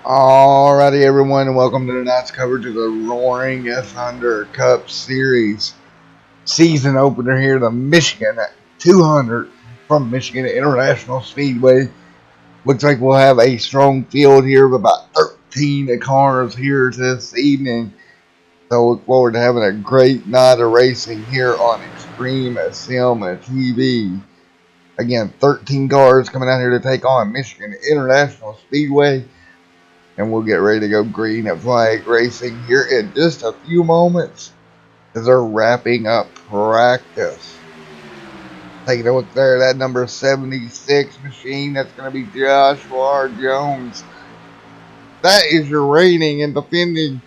Alrighty, everyone, and welcome to tonight's coverage of the Roaring Thunder Cup Series season opener here, the Michigan 200 from Michigan International Speedway. Looks like we'll have a strong field here of about 13 cars here this evening. So look forward to having a great night of racing here on Extreme Sim TV. Again, 13 cars coming out here to take on Michigan International Speedway. And we'll get ready to go green at flag racing here in just a few moments as they're wrapping up practice. Taking a look there, that number 76 machine, that's going to be Joshua R. Jones. That is your reigning and defending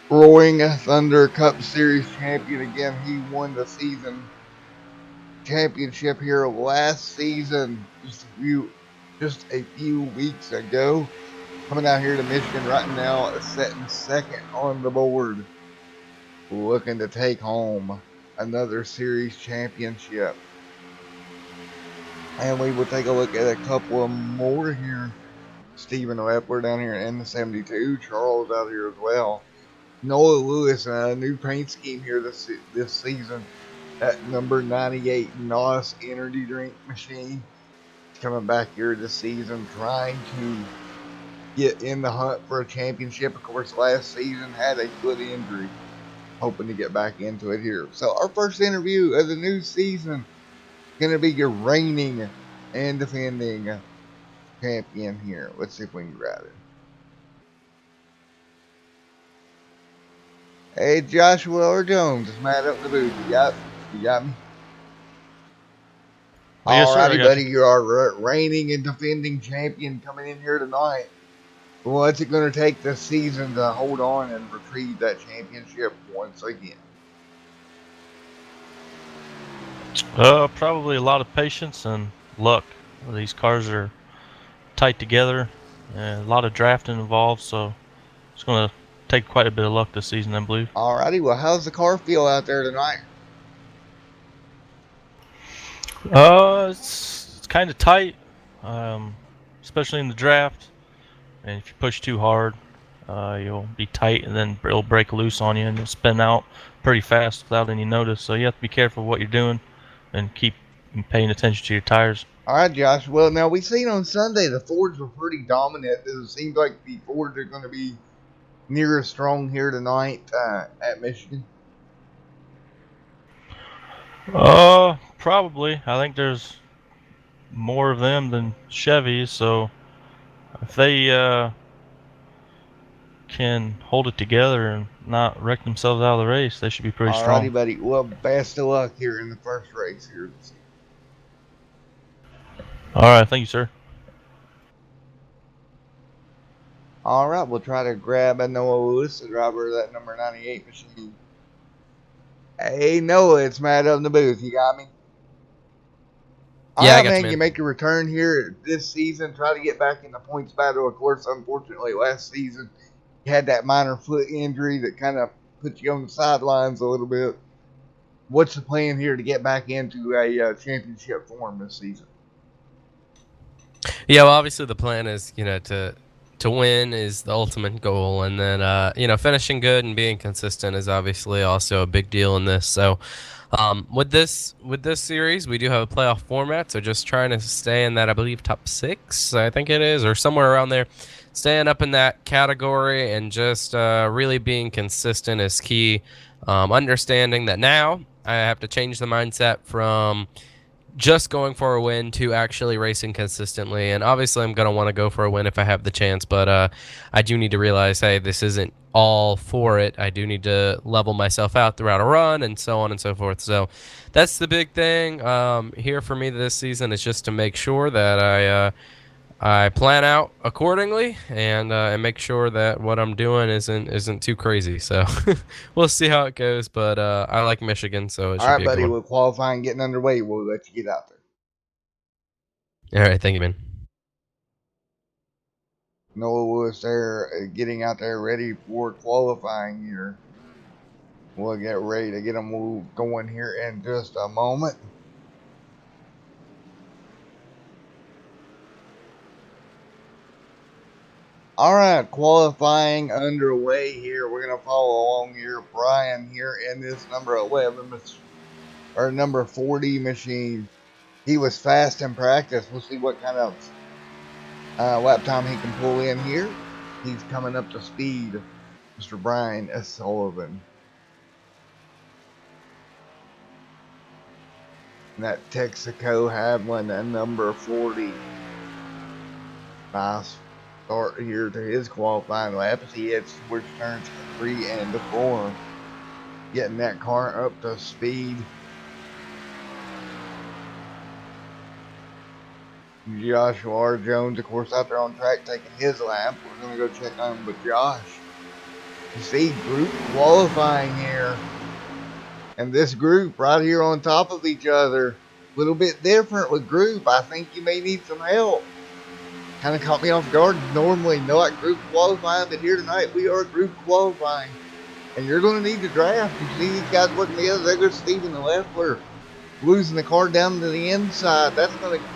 Roaring Thunder Cup Series champion. Again, he won the season championship here last season, just a few weeks ago. Coming out here to Michigan right now, setting second on the board, looking to take home another series championship. And we will take a look at a couple of more here. Stephen Lepler down here in the 72, Charles out here as well. Noah Lewis, a new paint scheme here this season. That number 98 NOS energy drink machine coming back here this season, trying to get in the hunt for a championship. Of course, last season had a foot injury, hoping to get back into it here. So our first interview of the new season is going to be your reigning and defending champion here. Let's see if we can grab it. Hey, Joshua R. Jones, it's Matt up in the booth. You got me? Yes, sir. I Alrighty, got buddy. you. You are reigning and defending champion coming in here tonight. What's it going to take this season to hold on and retrieve that championship once again? Probably a lot of patience and luck. These cars are tight together, and a lot of drafting involved, so it's going to take quite a bit of luck this season, I believe. Alrighty, well, how's the car feel out there tonight? It's kind of tight, especially in the draft. And if you push too hard, you'll be tight, and then it'll break loose on you, and you'll spin out pretty fast without any notice. So you have to be careful of what you're doing, and keep paying attention to your tires. All right, Josh. Well, now we seen on Sunday the Fords were pretty dominant. It seems like the Fords are going to be near as strong here tonight at Michigan. Probably. I think there's more of them than Chevys, so if they can hold it together and not wreck themselves out of the race, they should be pretty All righty, strong. buddy. Well, best of luck here in the first race here. All right, thank you, sir. All right, we'll try to grab a Noah Lewis, the driver of that number 98 machine. Hey, Noah, it's Matt up in the booth. You got me? All Yeah, I right, got you, man. You man. make your return here this season. Try to get back in the points battle. Of course, unfortunately, last season you had that minor foot injury that kind of put you on the sidelines a little bit. What's the plan here to get back into a championship form this season? Yeah, well, obviously the plan is, to win is the ultimate goal, and then finishing good and being consistent is obviously also a big deal in this. So, with this series, we do have a playoff format, so just trying to stay in that, I believe, top six, I think it is, or somewhere around there. Staying up in that category and just really being consistent is key. Understanding that now I have to change the mindset from just going for a win to actually racing consistently. And obviously, I'm going to want to go for a win if I have the chance. But I do need to realize, hey, this isn't all for it. I do need to level myself out throughout a run and so on and so forth. So that's the big thing here for me this season is just to make sure that I plan out accordingly and make sure that what I'm doing isn't too crazy. So we'll see how it goes. But I like Michigan, so it All should right, be a good buddy. one. With qualifying getting underway, we'll let you get out there. All right, thank you, man. Noah Lewis there getting out there ready for qualifying here. We'll get ready to get them going here in just a moment. All right, qualifying underway here. We're going to follow along here. Brian here in this number 11 or number 40 machine. He was fast in practice. We'll see what kind of lap time he can pull in here. He's coming up to speed, Mr. Brian S. Sullivan. And that Texaco Hadlin at number 40. Nice start here to his qualifying lap as he heads towards turns 3 and 4. Getting that car up to speed. Joshua R. Jones, of course, out there on track taking his lap. We're going to go check on him with Josh. You see group qualifying here. And this group right here on top of each other. A little bit different with group. I think you may need some help. Kind of caught me off guard. Normally not group qualifying, but here tonight we are group qualifying. And you're going to need to draft. You see these guys working together. There goes Steve in the left. We're losing the car down to the inside. That's going to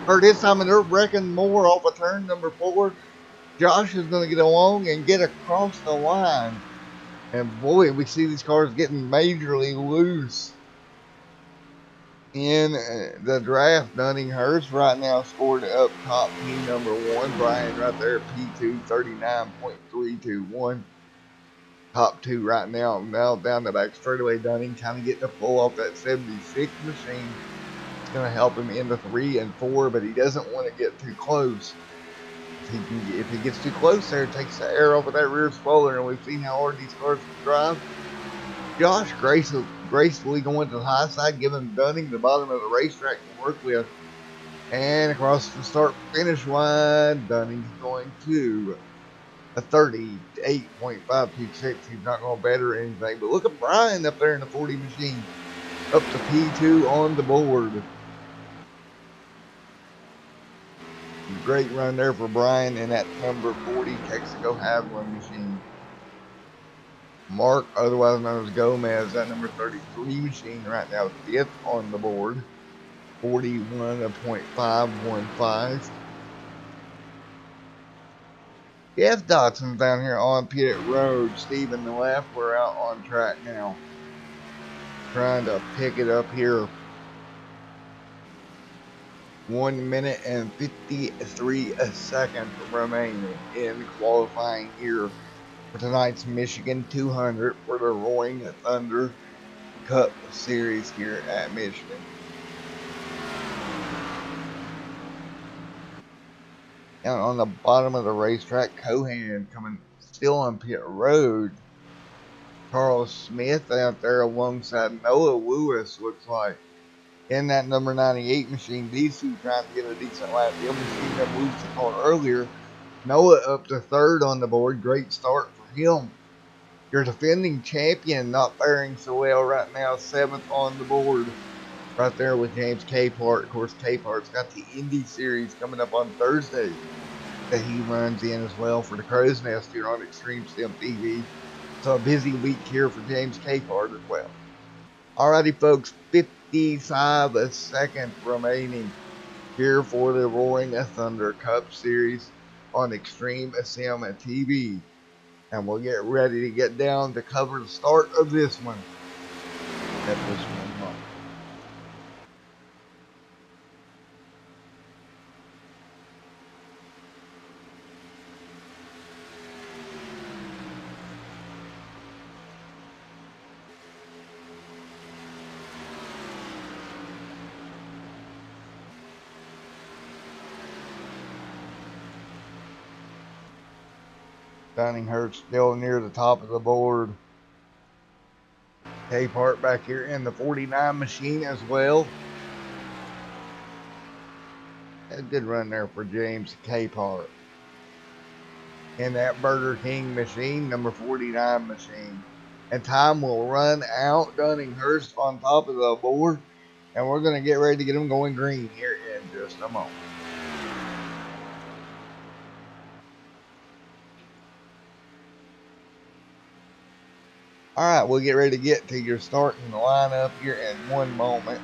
hurt his time, and they're wrecking more off of turn number 4. Josh is going to get along and get across the line. And boy, we see these cars getting majorly loose in the draft. Dunning Hurst right now scored up top P number 1. Brian right there, P2, 39.321. Top 2 right now. Now down the back straightaway, Dunning kind of getting a pull off that 76 machine. It's going to help him into 3 and 4, but he doesn't want to get too close. If he gets too close there, it takes the air off of that rear spoiler, and we've seen how hard these cars can drive. Josh gracefully going to the high side, giving Dunning the bottom of the racetrack to work with. And across the start-finish line, Dunning's going to a 38.526. He's not going to better anything. But look at Brian up there in the 40 machine. Up to P2 on the board. Great run there for Brian in that number 40 Texaco Hadlin machine. Mark, otherwise known as Gomez, that number 33 machine right now, 5th on the board. 41.515. Jeff Dotson's down here on pit road. Steve in the left. We're out on track now. Trying to pick it up here. 1 minute and 53 seconds remaining in qualifying here for tonight's Michigan 200 for the Roaring Thunder Cup Series here at Michigan. And on the bottom of the racetrack, Cohan coming still on pit road. Charles Smith out there alongside Noah Lewis, looks like. In that number 98 machine, these two trying to get a decent lap. The machine that moved the car earlier. Noah up to 3rd on the board. Great start for him. Your defending champion not faring so well right now. 7th on the board. Right there with James Capehart. Of course, Capehart's got the Indy Series coming up on Thursday that he runs in as well for the Crow's Nest here on Extreme Sim TV. So a busy week here for James Capehart as well. Alrighty, folks. 55 seconds remaining here for the Roaring Thunder Cup Series on Extreme Sim TV. And we'll get ready to get down to cover the start of this one. At this one. Dunning Hurst still near the top of the board. Capehart back here in the 49 machine as well. A good run there for James Capehart. In that Burger King machine, number 49 machine. And time will run out. Dunning Hurst on top of the board. And we're going to get ready to get them going green here in just a moment. Alright, we'll get ready to get to your starting lineup here in one moment.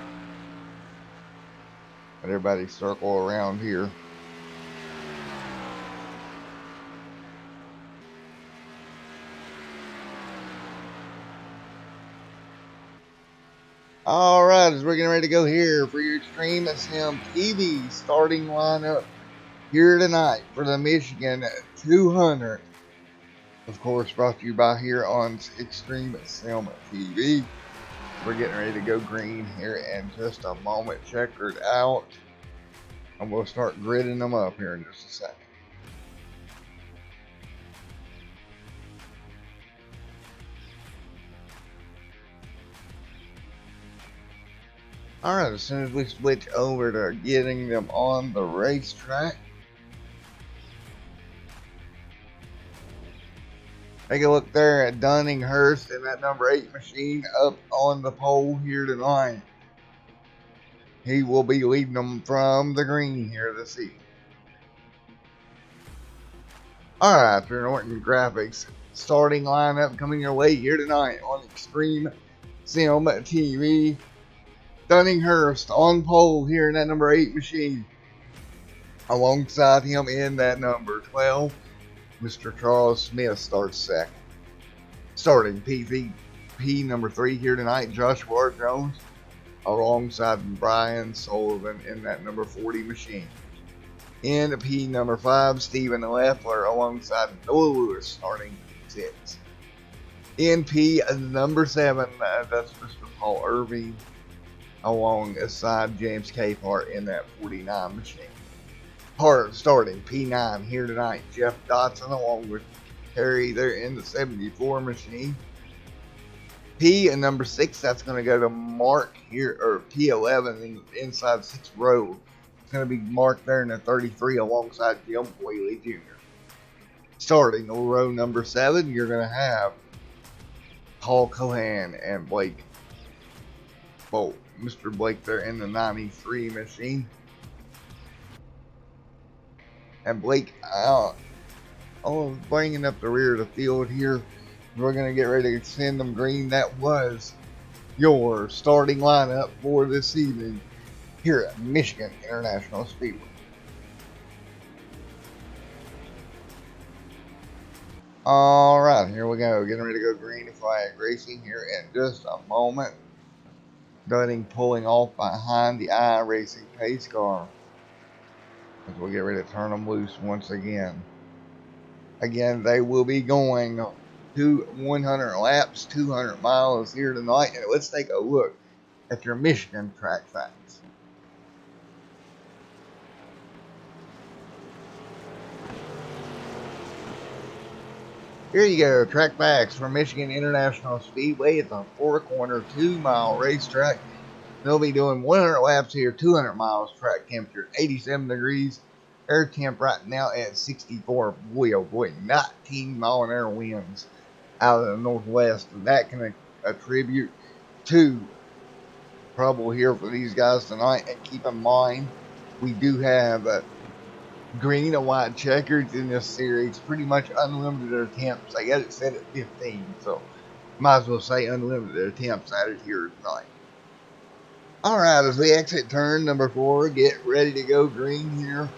Let everybody circle around here. All right, as we're getting ready to go here for your Extreme Sim TV starting lineup here tonight for the Michigan 200. Of course, brought to you by here on Extreme Sim TV. We're getting ready to go green here in just a moment. Checkered out. And we'll start gridding them up here in just a second. Alright, as soon as we switch over to getting them on the racetrack, take a look there at Dunninghurst and that number 8 machine up on the pole here tonight. He will be leading them from the green here this evening. Alright, for Norton Graphics starting lineup coming your way here tonight on Extreme Sim TV. Dunninghurst on pole here in that number 8 machine. Alongside him in that number 12, Mr. Charles Smith starts second. Starting PVP number 3 here tonight, Joshua Jones, alongside Brian Sullivan in that number 40 machine. In P number 5, Stephen Leffler alongside Noah Lewis starting 6. In P number 7, that's Mr. Paul Irving alongside James Capehart in that 49 machine. Hart starting P9 here tonight, Jeff Dotson along with Terry there in the 74 machine. P and number 6, that's going to go to Mark here, or P11 inside 6th row. It's going to be Mark there in the 33 alongside Jim Whaley Jr. Starting row number 7, you're going to have Paul Cohan and Blake Bolt. Mr. Blake there in the 93 machine. And Blake bringing up the rear of the field here. We're going to get ready to send them green. That was your starting lineup for this evening here at Michigan International Speedway. Alright, here we go. Getting ready to go green flag racing here in just a moment. Dunning pulling off behind the iRacing pace car as we'll get ready to turn them loose once again. Again, they will be going to 100 laps, 200 miles here tonight. And let's take a look at your Michigan track facts. Here you go, track facts for Michigan International Speedway. It's a 4-corner, 2-mile racetrack. They'll be doing 100 laps here, 200 miles, track temperature 87 degrees, air temp right now at 64. Boy, oh boy, 19-mile-an-hour winds out of the northwest. And that can attribute to trouble here for these guys tonight. And keep in mind, we do have green and white checkers in this series. Pretty much unlimited attempts. I got it set at 15, so might as well say unlimited attempts at it here tonight. Alright, as we exit turn number 4, get ready to go green here.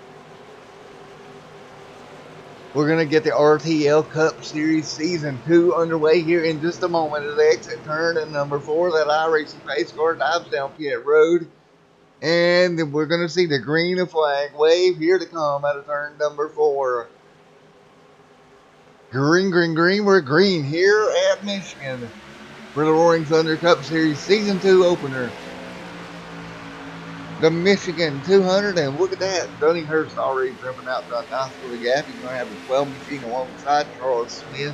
We're going to get the RTL Cup Series Season 2 underway here in just a moment as they exit turn at number 4. That iRacing pace car dives down Pitt Road. And we're going to see the green flag wave here to come out of turn number 4. Green, green, green. We're green here at Michigan for the Roaring Thunder Cup Series Season 2 opener. The Michigan 200, and look at that. Dunninghurst already jumping out to a nice little gap. He's going to have the 12 machine alongside Charles Smith.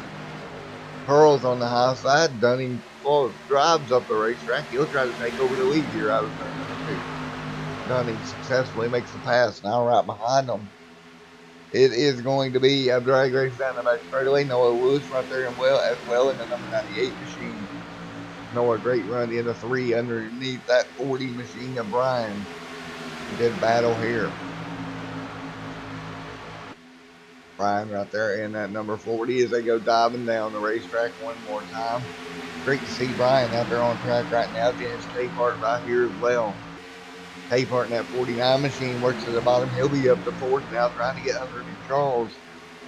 Charles on the high side. Dunning drives up the racetrack. He'll try to take over the lead here out of turn number 2. Dunning successfully makes the pass. Now right behind him, it is going to be a drag race down the back straightaway. Noah Lewis right there as well in the number 98 machine. Noah, great run in the 3 underneath that 40 machine of Brian. Good battle here. Brian right there in that number 40 as they go diving down the racetrack one more time. Great to see Brian out there on track right now. James Capehart right here as well. Capehart in that 49 machine works at the bottom. He'll be up to 4th now, trying to get underneath Charles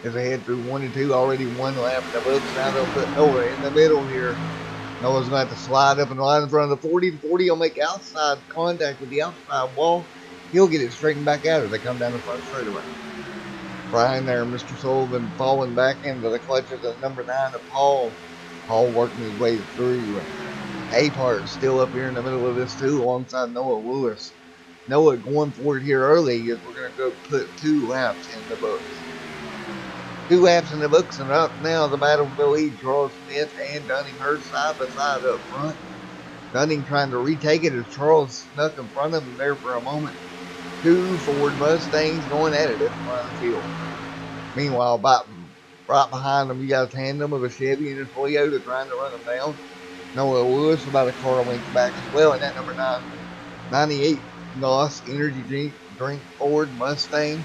as they head through 1 and 2. Already 1 lap. The looks now they'll put Noah in the middle here. Noah's going to have to slide up in the line in front of the 40. The 40 will make outside contact with the outside wall. He'll get it straightened back out as they come down the front straightaway. Brian there, Mr. Sullivan falling back into the clutches of number 9 of Paul. Paul working his way through. A-Part still up here in the middle of this too, alongside Noah Lewis. Noah going for it here early as we're going to go put 2 laps in the books. 2 laps in the books, and up now the battle for the lead. Charles Smith and Dunning Hurst side by side up front. Dunning trying to retake it as Charles snuck in front of him there for a moment. 2 Ford Mustangs going at it at the front of the field. Meanwhile, right behind them, you got a tandem of a Chevy and a Toyota trying to run them down. Noah Lewis about a car length back as well, and that number 98 Nos Energy Drink Ford Mustang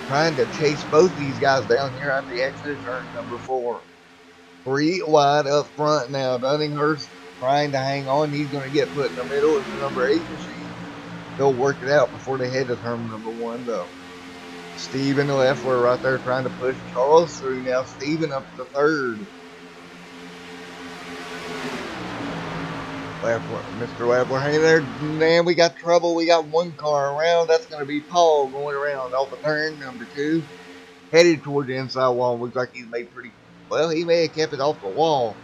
trying to chase both of these guys down here at the exit turn number 4. 3 wide up front now. Dunninghurst trying to hang on. He's going to get put in the middle of the number 8 machine. They'll work it out before they head to turn number 1 though. Steven Leffler right there trying to push Charles through now. Steven up to 3rd. Mr. Leffler, hey there, man, we got trouble. We got 1 car around. That's going to be Paul going around off the turn number 2. Headed toward the inside wall. Looks like he's made pretty well. He may have kept it off the wall.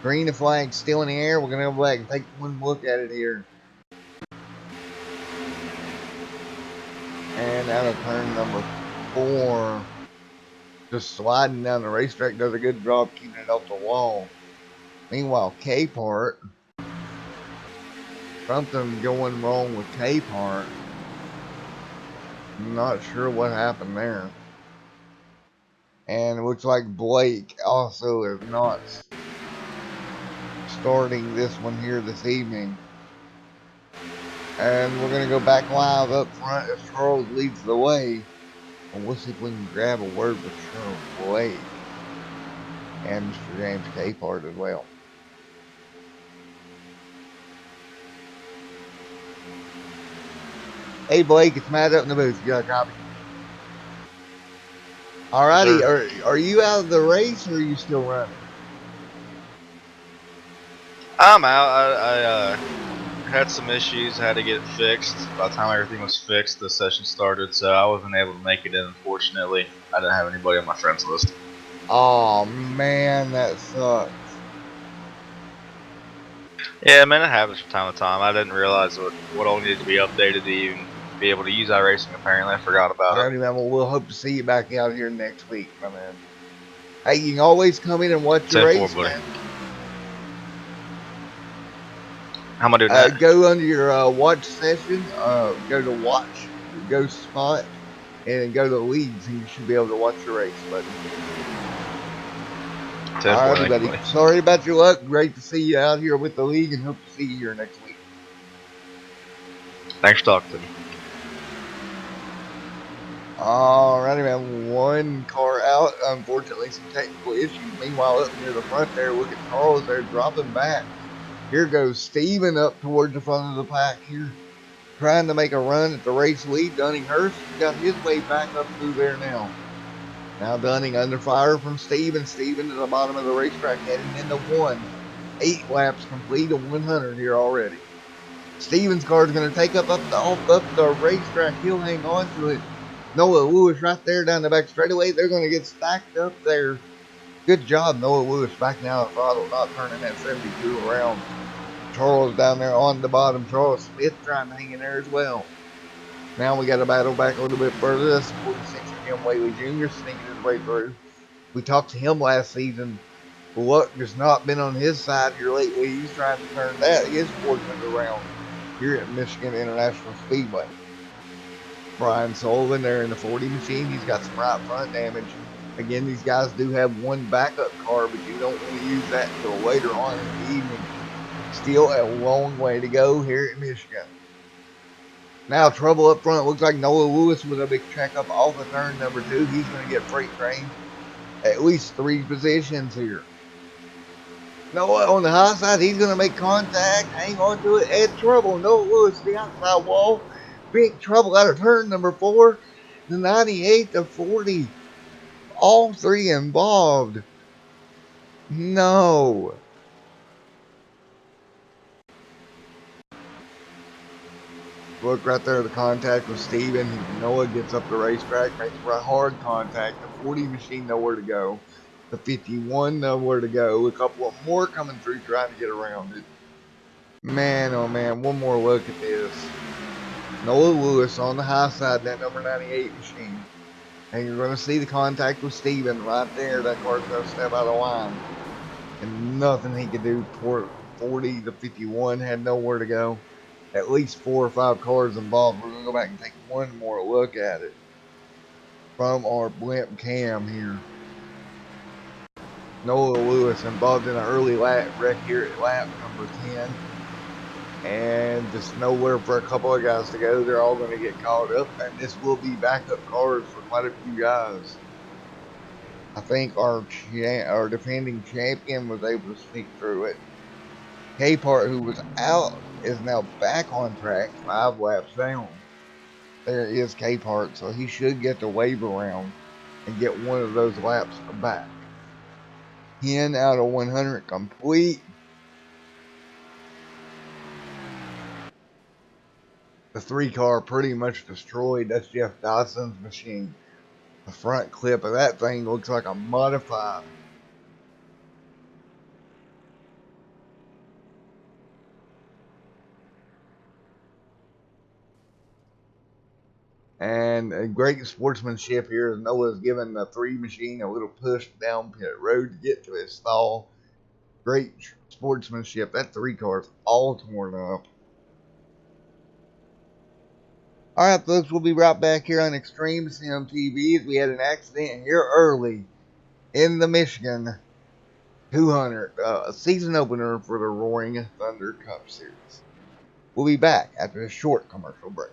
Green flag still in the air. We're going to go back and take one look at it here. And out of turn number 4, just sliding down the racetrack, does a good job keeping it off the wall. Meanwhile, K-Part, something going wrong with K-Part. I'm not sure what happened there. And it looks like Blake also is not starting this one here this evening. And we're going to go back live up front as Charles leads the way. And we'll see if we can grab a word with Charles Blake and Mr. James K-Part as well. Hey Blake, it's Matt up in the booth. You got a copy? Alrighty, are you out of the race or are you still running? I'm out. I had some issues, had to get it fixed. By the time everything was fixed, the session started, so I wasn't able to make it in, unfortunately. I didn't have anybody on my friends list. Oh man, that sucks. Yeah, man, it happens from time to time. I didn't realize what all needed to be updated to even be able to use iRacing, apparently. I forgot about it. Alrighty, man, well, we'll hope to see you back out here next week, my man. Hey, you can always come in and watch your race, man. How am I doing that? Go under your watch session, go to watch, go spot, and go to leagues, and you should be able to watch your race, buddy. Alright, buddy. Sorry about your luck. Great to see you out here with the league, and hope to see you here next week. Thanks for talking to me. Alrighty, man. 1 car out. Unfortunately, some technical issues. Meanwhile, up near the front there, look at Charles there dropping back. Here goes Steven up towards the front of the pack here, trying to make a run at the race lead. Dunninghurst got his way back up through there now. Now Dunning under fire from Steven. Steven at the bottom of the racetrack heading into 1. 8 laps complete of 100 here already. Steven's car is going to take up the racetrack. He'll hang on to it. Noah Lewis right there down the back straightaway. They're going to get stacked up there. Good job, Noah Lewis back now at the throttle, not turning that 72 around. Charles down there on the bottom. Charles Smith trying to hang in there as well. Now we got to battle back a little bit further. That's 46 Jim Whaley Jr. sneaking his way through. We talked to him last season. Luck has not been on his side here lately. He's trying to turn his Fordman around here at Michigan International Speedway. Brian Sullivan there in the 40 machine. He's got some right front damage. Again, these guys do have 1 backup car, but you don't want to use that until later on in the evening. Still a long way to go here at Michigan. Now trouble up front. Looks like Noah Lewis with a big check up off of turn number 2. He's going to get freight trained at least 3 positions here. Noah on the high side. He's going to make contact. Hang on to it. Add trouble. Noah Lewis the outside wall. Big trouble out of turn number 4. The 98 to 40. All 3 involved. No. Look right there, the contact with Steven. Noah gets up the racetrack, makes right hard contact. The 40 machine nowhere to go. The 51 nowhere to go. A couple of more coming through trying to get around it. Man, oh man, one more look at this. Noah Lewis on the high side, that number 98 machine. And you're going to see the contact with Steven right there. That car's going to step out of line. And nothing he could do. 40 to 51 had nowhere to go. At least 4 or 5 cars involved. We're going to go back and take one more look at it from our blimp cam here. Noah Lewis involved in an early lap wreck here at lap number 10. And just nowhere for a couple of guys to go. They're all going to get caught up. And this will be backup cars for quite a few guys. I think our defending champion was able to sneak through it. Capehart, who was out, is now back on track 5 laps down. There is Capehart, so he should get the wave around and get one of those laps back. 10 out of 100 complete. The 3 car pretty much destroyed. That's Jeff Dyson's machine. The front clip of that thing looks like a modified. And a great sportsmanship here as Noah's giving the 3 machine a little push down pit road to get to his stall. Great sportsmanship. That 3 car's all torn up. Alright folks, we'll be right back here on Extreme Sim TV as we had an accident here early in the Michigan 200, a season opener for the Roaring Thunder Cup Series. We'll be back after a short commercial break.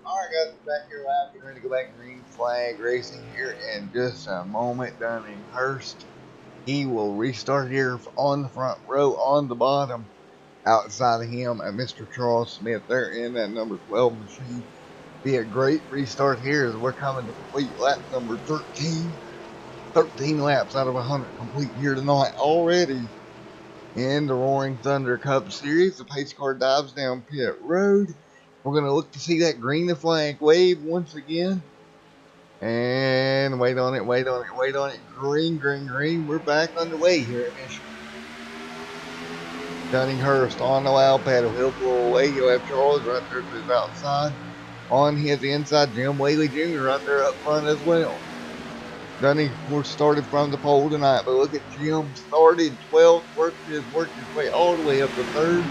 Alright guys, we're back here live, getting ready to go back to Green Flag Racing here in just a moment. Dunninghurst, he will restart here on the front row, on the bottom, outside of him, and Mr. Charles Smith there in that number 12 machine. Be a great restart here as we're coming to complete lap number 13. 13 laps out of 100 complete here tonight already in the Roaring Thunder Cup Series. The pace car dives down pit road. We're going to look to see that green flag wave once again. And wait on it, wait on it, wait on it. Green, green, green. We're back underway here at Michigan. Dunninghurst on the loud paddle. He'll pull away. You'll have Charles right there to his outside. On his inside, Jim Whaley Jr. right there up front as well. Dunning, of course, started from the pole tonight, but look at Jim. Started 12th, worked his way all the way up to 3rd.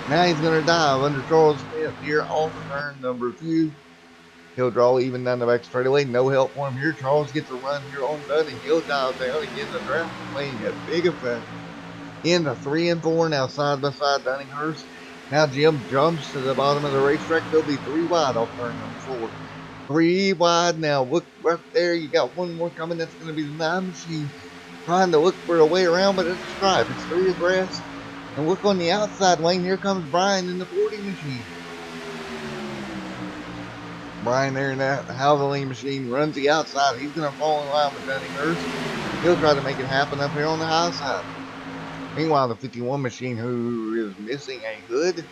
Now he's going to dive under Charles Smith here off turn number 2. He'll draw even down the back straightaway. No help for him here. Charles gets a run here on Dunning. He'll dive down again. The draft playing a big effect. In the 3 and 4 now, side by side, Dunninghurst. Now Jim jumps to the bottom of the racetrack. They'll be 3 wide off turn number 4. 3 wide now. Look right there. You got one more coming. That's going to be the 9 machine. Trying to look for a way around, but it's a stripe. It's 3 abreast. And look on the outside lane. Here comes Brian in the 40 machine. Brian there in that Havoline machine runs the outside. He's going to fall in line with Dunninghurst. He'll try to make it happen up here on the high side. Meanwhile, the 51 machine, who is missing a hood,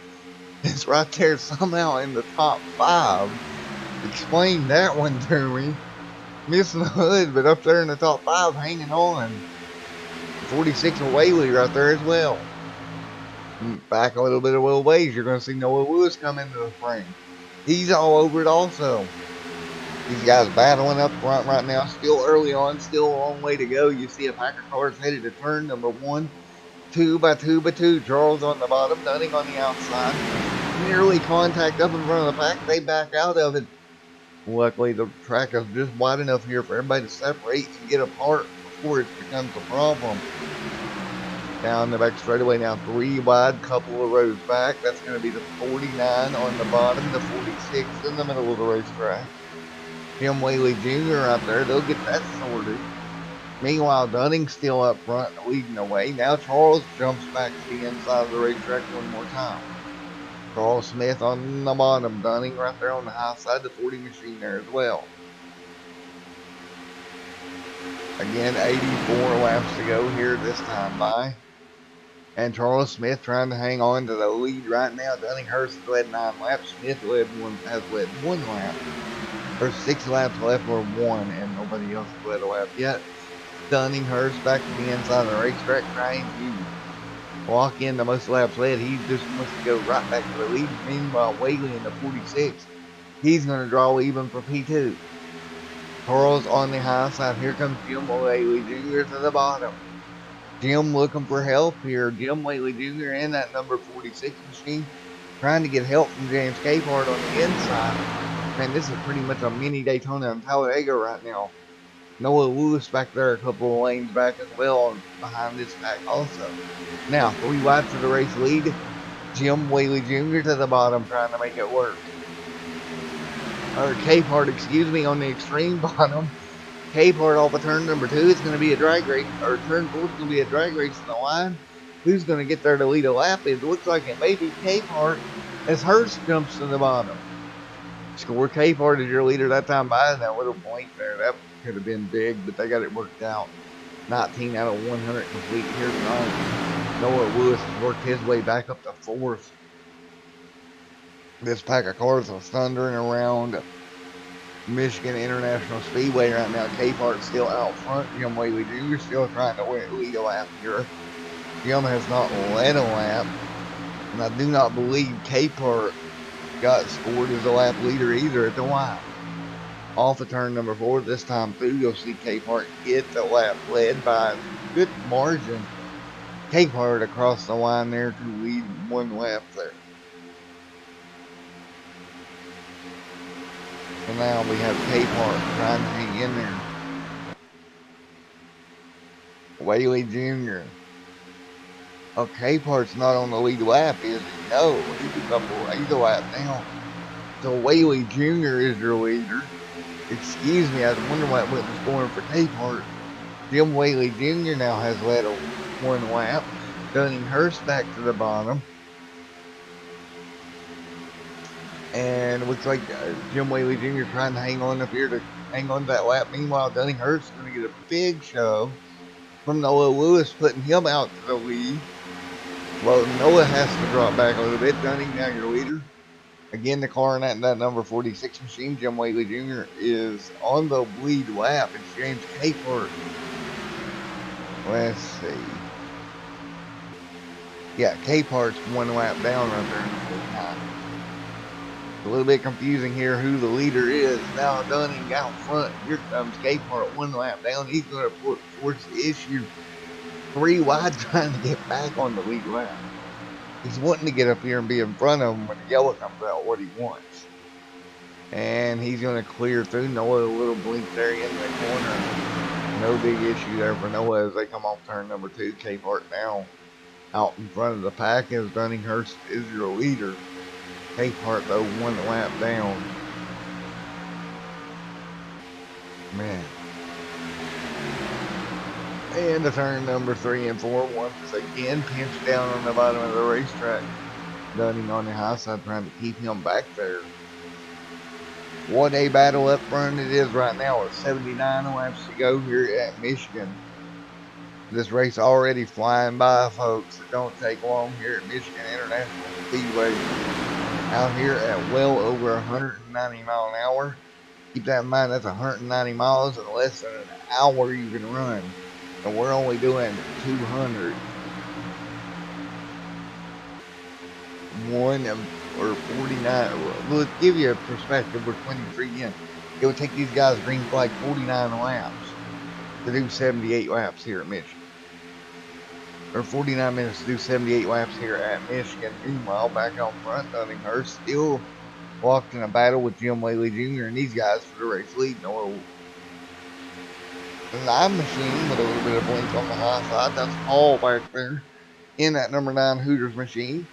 is right there somehow in the top 5. Explain that one to me. Missing the hood, but up there in the top 5, hanging on. 46 of Whaley right there as well. Back a little bit of Will Ways, you're going to see Noah Lewis come into the frame. He's all over it also. These guys battling up front right now. Still early on, still a long way to go. You see a pack of cars headed to turn number 1. 2 by 2 by 2. Charles on the bottom, Dunning on the outside. Nearly contact up in front of the pack. They back out of it. Luckily, the track is just wide enough here for everybody to separate and get apart before it becomes a problem. Down the back straightaway now, 3 wide, couple of rows back. That's going to be the 49 on the bottom, the 46 in the middle of the racetrack. Jim Whaley Jr. out there, they'll get that sorted. Meanwhile, Dunning's still up front, leading the way. Now Charles jumps back to the inside of the racetrack one more time. Charles Smith on the bottom, Dunning right there on the high side, the 40 machine there as well. Again, 84 laps to go here this time by. And Charles Smith trying to hang on to the lead right now. Dunninghurst has led 9 laps. Smith has led 1 lap. There's 6 laps left or 1, and nobody else has led a lap yet. Dunninghurst back to the inside of the racetrack trying to walk in the most laps led. He just wants to go right back to the lead. Meanwhile, Whaley in the 46, he's going to draw even for P2. Charles on the high side. Here comes Jim Whaley Jr. to the bottom. Jim looking for help here. Jim Whaley Jr. in that number 46 machine. Trying to get help from James Capehart on the inside. Man, this is pretty much a mini Daytona and Talladega right now. Noah Lewis back there a couple of lanes back as well behind this pack also. Now, 3 wide for the race lead. Jim Whaley Jr. to the bottom trying to make it work. Or Capehart, excuse me, on the extreme bottom. Capehart off of turn number 2. It's going to be a drag race, or turn 4 is going to be a drag race in the line. Who's going to get there to lead a lap? It looks like it may be Capehart as Hurst jumps to the bottom. Score Capehart as your leader that time by that little point there. That could have been big, but they got it worked out. 19 out of 100 complete here tonight. Noah Lewis has worked his way back up to 4th. This pack of cars is thundering around Michigan International Speedway right now. Capehart's still out front. Jim Whaley Jr. still trying to lead a lap here. Jim has not led a lap. And I do not believe Capehart got scored as a lap leader either at the line. Off of turn number 4 this time through, you'll see Capehart get the lap led by a good margin. Capehart across the line there to lead 1 lap there. So now we have Capehart trying to hang in there. Whaley Jr. Oh, Capehart's not on the lead lap, is he? No, he's a lap down. So Whaley Jr. is your leader. Excuse me, I was wondering why it wasn't scoring for Capehart. Jim Whaley Jr. now has led a 1 lap. Dunninghurst back to the bottom. And it looks like Jim Whaley Jr. trying to hang on up here to hang on to that lap. Meanwhile, Dunninghurst is going to get a big shove from Noah Lewis, putting him out to the lead. Well, Noah has to drop back a little bit. Dunning, now your leader. Again, the car in that number 46 machine, Jim Whaley Jr., is on the lead lap. It's James Capehart. Let's see. Yeah, Capehart's 1 lap down right there in the 49. A little bit confusing here who the leader is. Now Dunning out front. Here comes Capehart 1 lap down. He's going to force the issue. 3 wide trying to get back on the lead lap. He's wanting to get up here and be in front of him when the yellow comes out, what he wants. And he's going to clear through Noah. A little blink there in the corner. No big issue there for Noah as they come off turn number 2. Capehart now out in front of the pack as Dunninghurst is your leader. Capehart, though, 1 lap down. Man. And the turn number 3 and 4 once again pinched down on the bottom of the racetrack. Dunning on the high side trying to keep him back there. What a battle up front it is right now with 79 laps to go here at Michigan. This race already flying by, folks. It don't take long here at Michigan International Speedway. Out here at well over 190 mile an hour. Keep that in mind, that's 190 miles in less than an hour you can run. And we're only doing 200. Or 49. We'll give you a perspective. We're 23 in. It would take these guys green flag 49 laps to do 78 laps here at Michigan. Or 49 minutes to do 78 laps here at Michigan. Meanwhile, back out front, Dunninghurst still locked in a battle with Jim Whaley Jr. and these guys for the race lead. No 9 machine with a little bit of blink on the high side. That's all back there in that number 9 Hooters machine.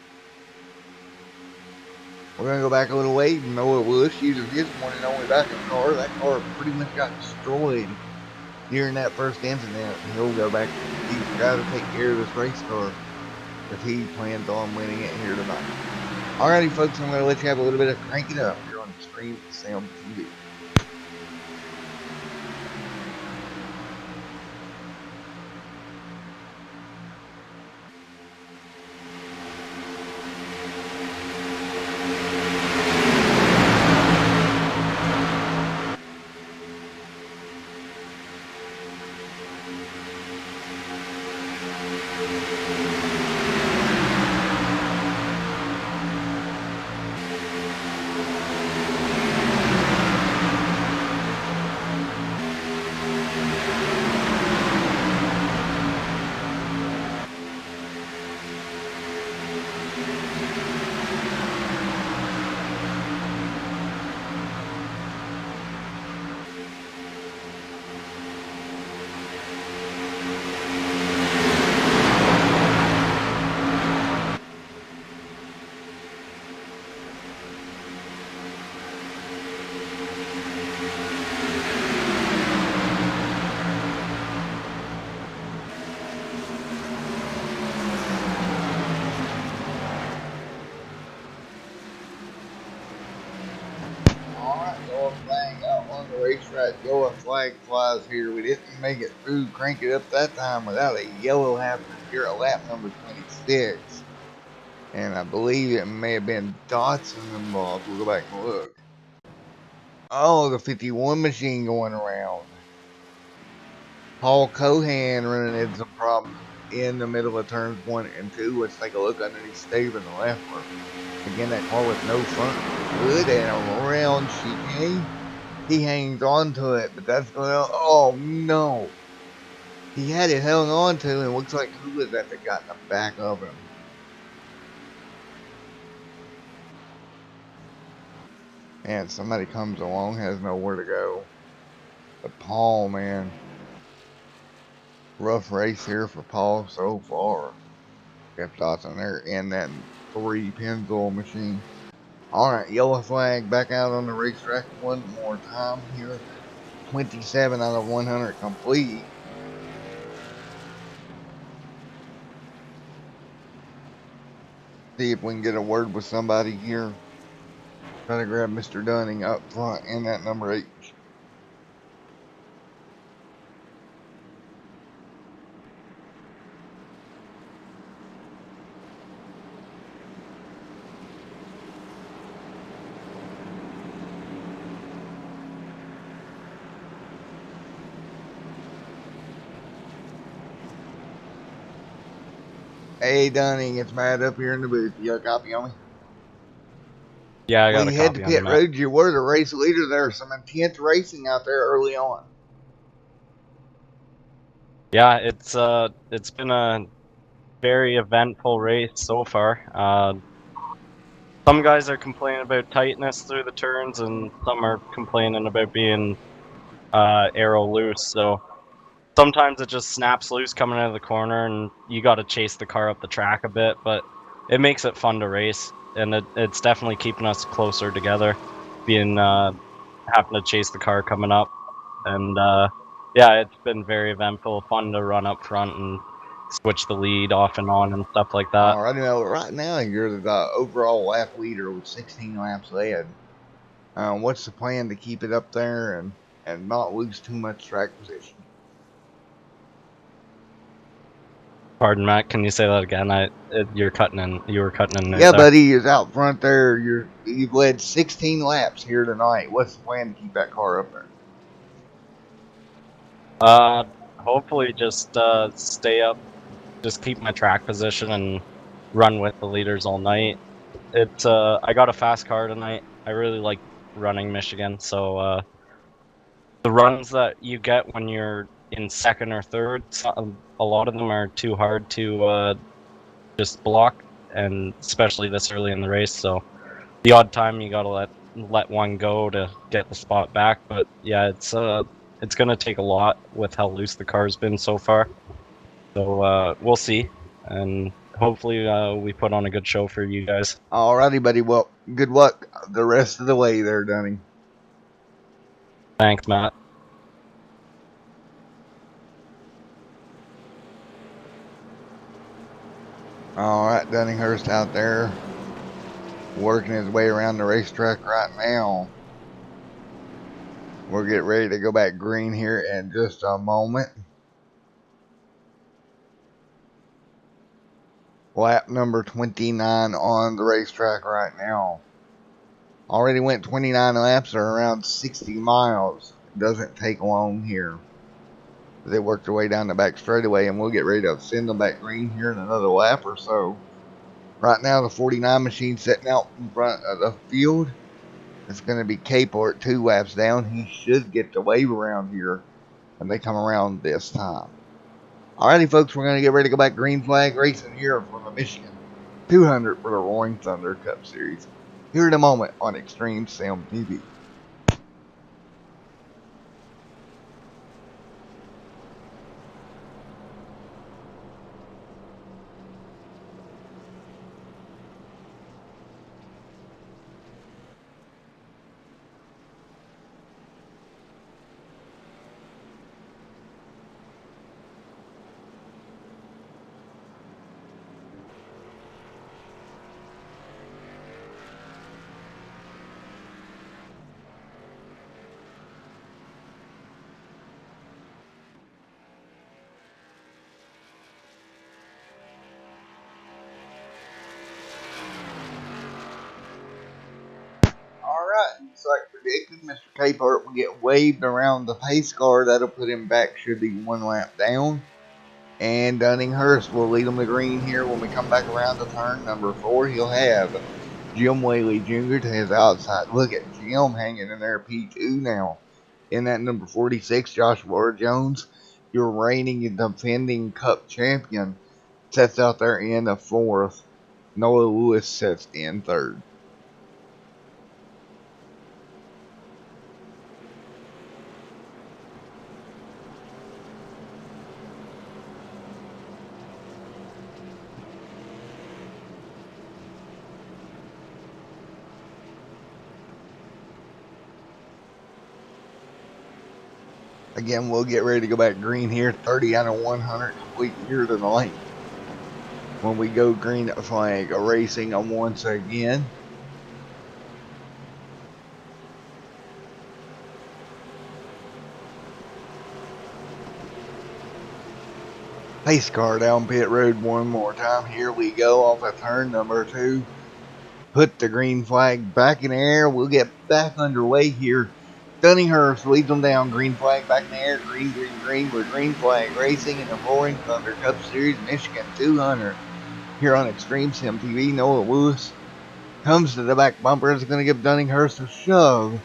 We're going to go back a little way. Noah Lewis using his one and only backup car. That car pretty much got destroyed during that first incident. He'll go back. He's got to take care of this race car if he plans on winning it here tonight. Alrighty, folks, I'm going to let you have a little bit of Crank It Up here on Extreme Sound TV. Racetrack yellow flag flies here. We didn't make it through Crank It Up that time without a yellow happening here at lap number 26. And I believe it may have been Dotson involved. We'll go back and look. Oh, the 51 machine going around. Paul Cohan running into some problems in the middle of turns 1 and 2. Let's take a look underneath Stave in the left one. Again, that car with no front. Good and around chicane. He hangs on to it, but that's going to, oh no. He had it held on to and looks like who was that got in the back of him? And somebody comes along, has nowhere to go. But Paul, man. Rough race here for Paul so far. Kept Dotson there in that 3 Pennzoil machine. All right, yellow flag back out on the racetrack one more time here. 27 out of 100 complete. See if we can get a word with somebody here. Try to grab Mr. Dunning up front in that number 8. Hey Dunning, it's Matt up here in the booth. You got a copy on me? Yeah, I Well, got a you head to copy on you, pit Matt. road. You were the race leader. There was some intense racing out there early on. Yeah, it's been a very eventful race so far. Some guys are complaining about tightness through the turns, and some are complaining about being arrow loose. So sometimes it just snaps loose coming out of the corner, and you got to chase the car up the track a bit. But it makes it fun to race, and it's definitely keeping us closer together, being having to chase the car coming up. And yeah, it's been very eventful, fun to run up front and switch the lead off and on and stuff like that. All right, now right now you're the overall lap leader with 16 laps ahead. What's the plan to keep it up there and not lose too much track position? Pardon, Matt. Can you say that again? You're cutting in. You were cutting in Yeah, there. buddy, is out front there. You've led 16 laps here tonight. What's the plan to keep that car up there? Hopefully just stay up, just keep my track position and run with the leaders all night. I got a fast car tonight. I really like running Michigan, so the runs that you get when you're in second or third, a lot of them are too hard to just block, and especially this early in the race. So the odd time you gotta let one go to get the spot back. But yeah, it's gonna take a lot with how loose the car's been so far. So we'll see, and hopefully we put on a good show for you guys. Alrighty, buddy. Well, good luck the rest of the way there, Dunning. Thanks, Matt. Alright, Dunninghurst out there working his way around the racetrack right now. We'll get ready to go back green here in just a moment. Lap number 29 on the racetrack right now. Already went 29 laps or around 60 miles. It doesn't take long here. They worked their way down the back straightaway, and we'll get ready to send them back green here in another lap or so. Right now, the 49 machine sitting out in front of the field. It's going to be Capehart 2 laps down. He should get the wave around here when they come around this time. Alrighty, folks, we're going to get ready to go back green flag racing here from the Michigan 200 for the Roaring Thunder Cup Series. Here in a moment on Extreme Sim TV. Alright, so like predicted, Mr. Capehart will get waved around the pace car. That'll put him back, should be 1 lap down. And Dunninghurst will lead him to green here when we come back around to turn number 4. He'll have Jim Whaley Jr. to his outside. Look at Jim hanging in there, P2 now. In that number 46, Joshua Jones, your reigning and defending Cup champion, sets out there in the 4th. Noah Lewis sets in 3rd. Again, we'll get ready to go back green here. 30 out of 100 complete here tonight. When we go green flag racing once again. Pace car down pit road one more time. Here we go off of turn number 2. Put the green flag back in the air. We'll get back underway here. Dunninghurst leads them down. Green flag back in the air. Green, green, green. We're green flag racing in the Roaring Thunder Cup Series Michigan 200 here on Extreme Sim TV. Noah Lewis comes to the back bumper. Is going to give Dunninghurst a shove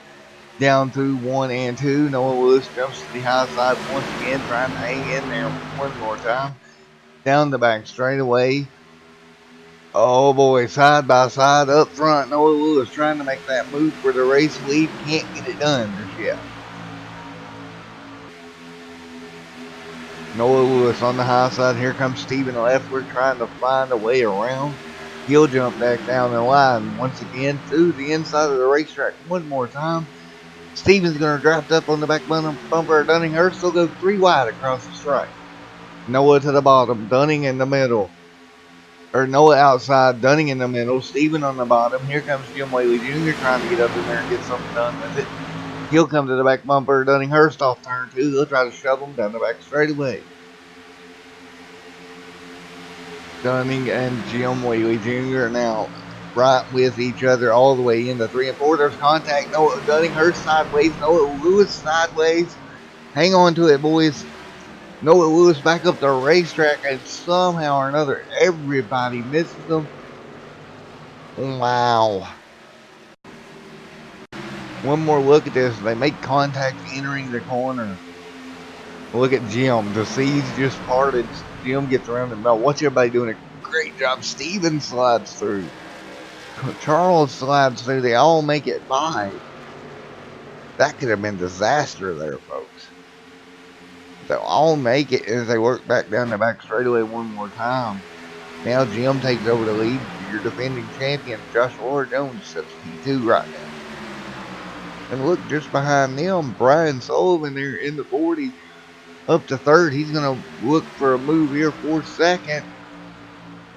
down through 1 and 2. Noah Lewis jumps to the high side once again, trying to hang in there one more time. Down the back straightaway. Oh boy, side by side up front. Noah Lewis trying to make that move for the race lead. Can't get it done just yet. Noah Lewis on the high side. Here comes Stephen Leffler trying to find a way around. He'll jump back down the line once again to the inside of the racetrack one more time. Stephen's going to draft up on the back bumper of Dunninghurst. He'll go 3 wide across the stripe. Noah to the bottom. Dunning in the middle. Or Noah outside. Dunning in the middle. Stephen on the bottom. Here comes Jim Whaley Jr. trying to get up in there and get something done with it. He'll come to the back bumper. Dunninghurst off turn 2. He'll try to shove him down the back straightaway. Dunning and Jim Whaley Jr. now right with each other all the way into 3 and 4. There's contact. Noah Dunninghurst sideways. Noah Lewis sideways. Hang on to it, boys. Noah Lewis back up the racetrack, and somehow or another, everybody misses him. Wow. One more look at this. They make contact entering the corner. Look at Jim. The seas just parted. Jim gets around him. Now, watch everybody doing a great job. Steven slides through. Charles slides through. They all make it by. That could have been disaster there, folks. They'll all make it as they work back down the back straightaway one more time. Now Jim takes over the lead. Your defending champion, Joshua Jones, sets P2 right now. And look, just behind them, Brian Sullivan there in the 40, up to third. He's going to look for a move here for second.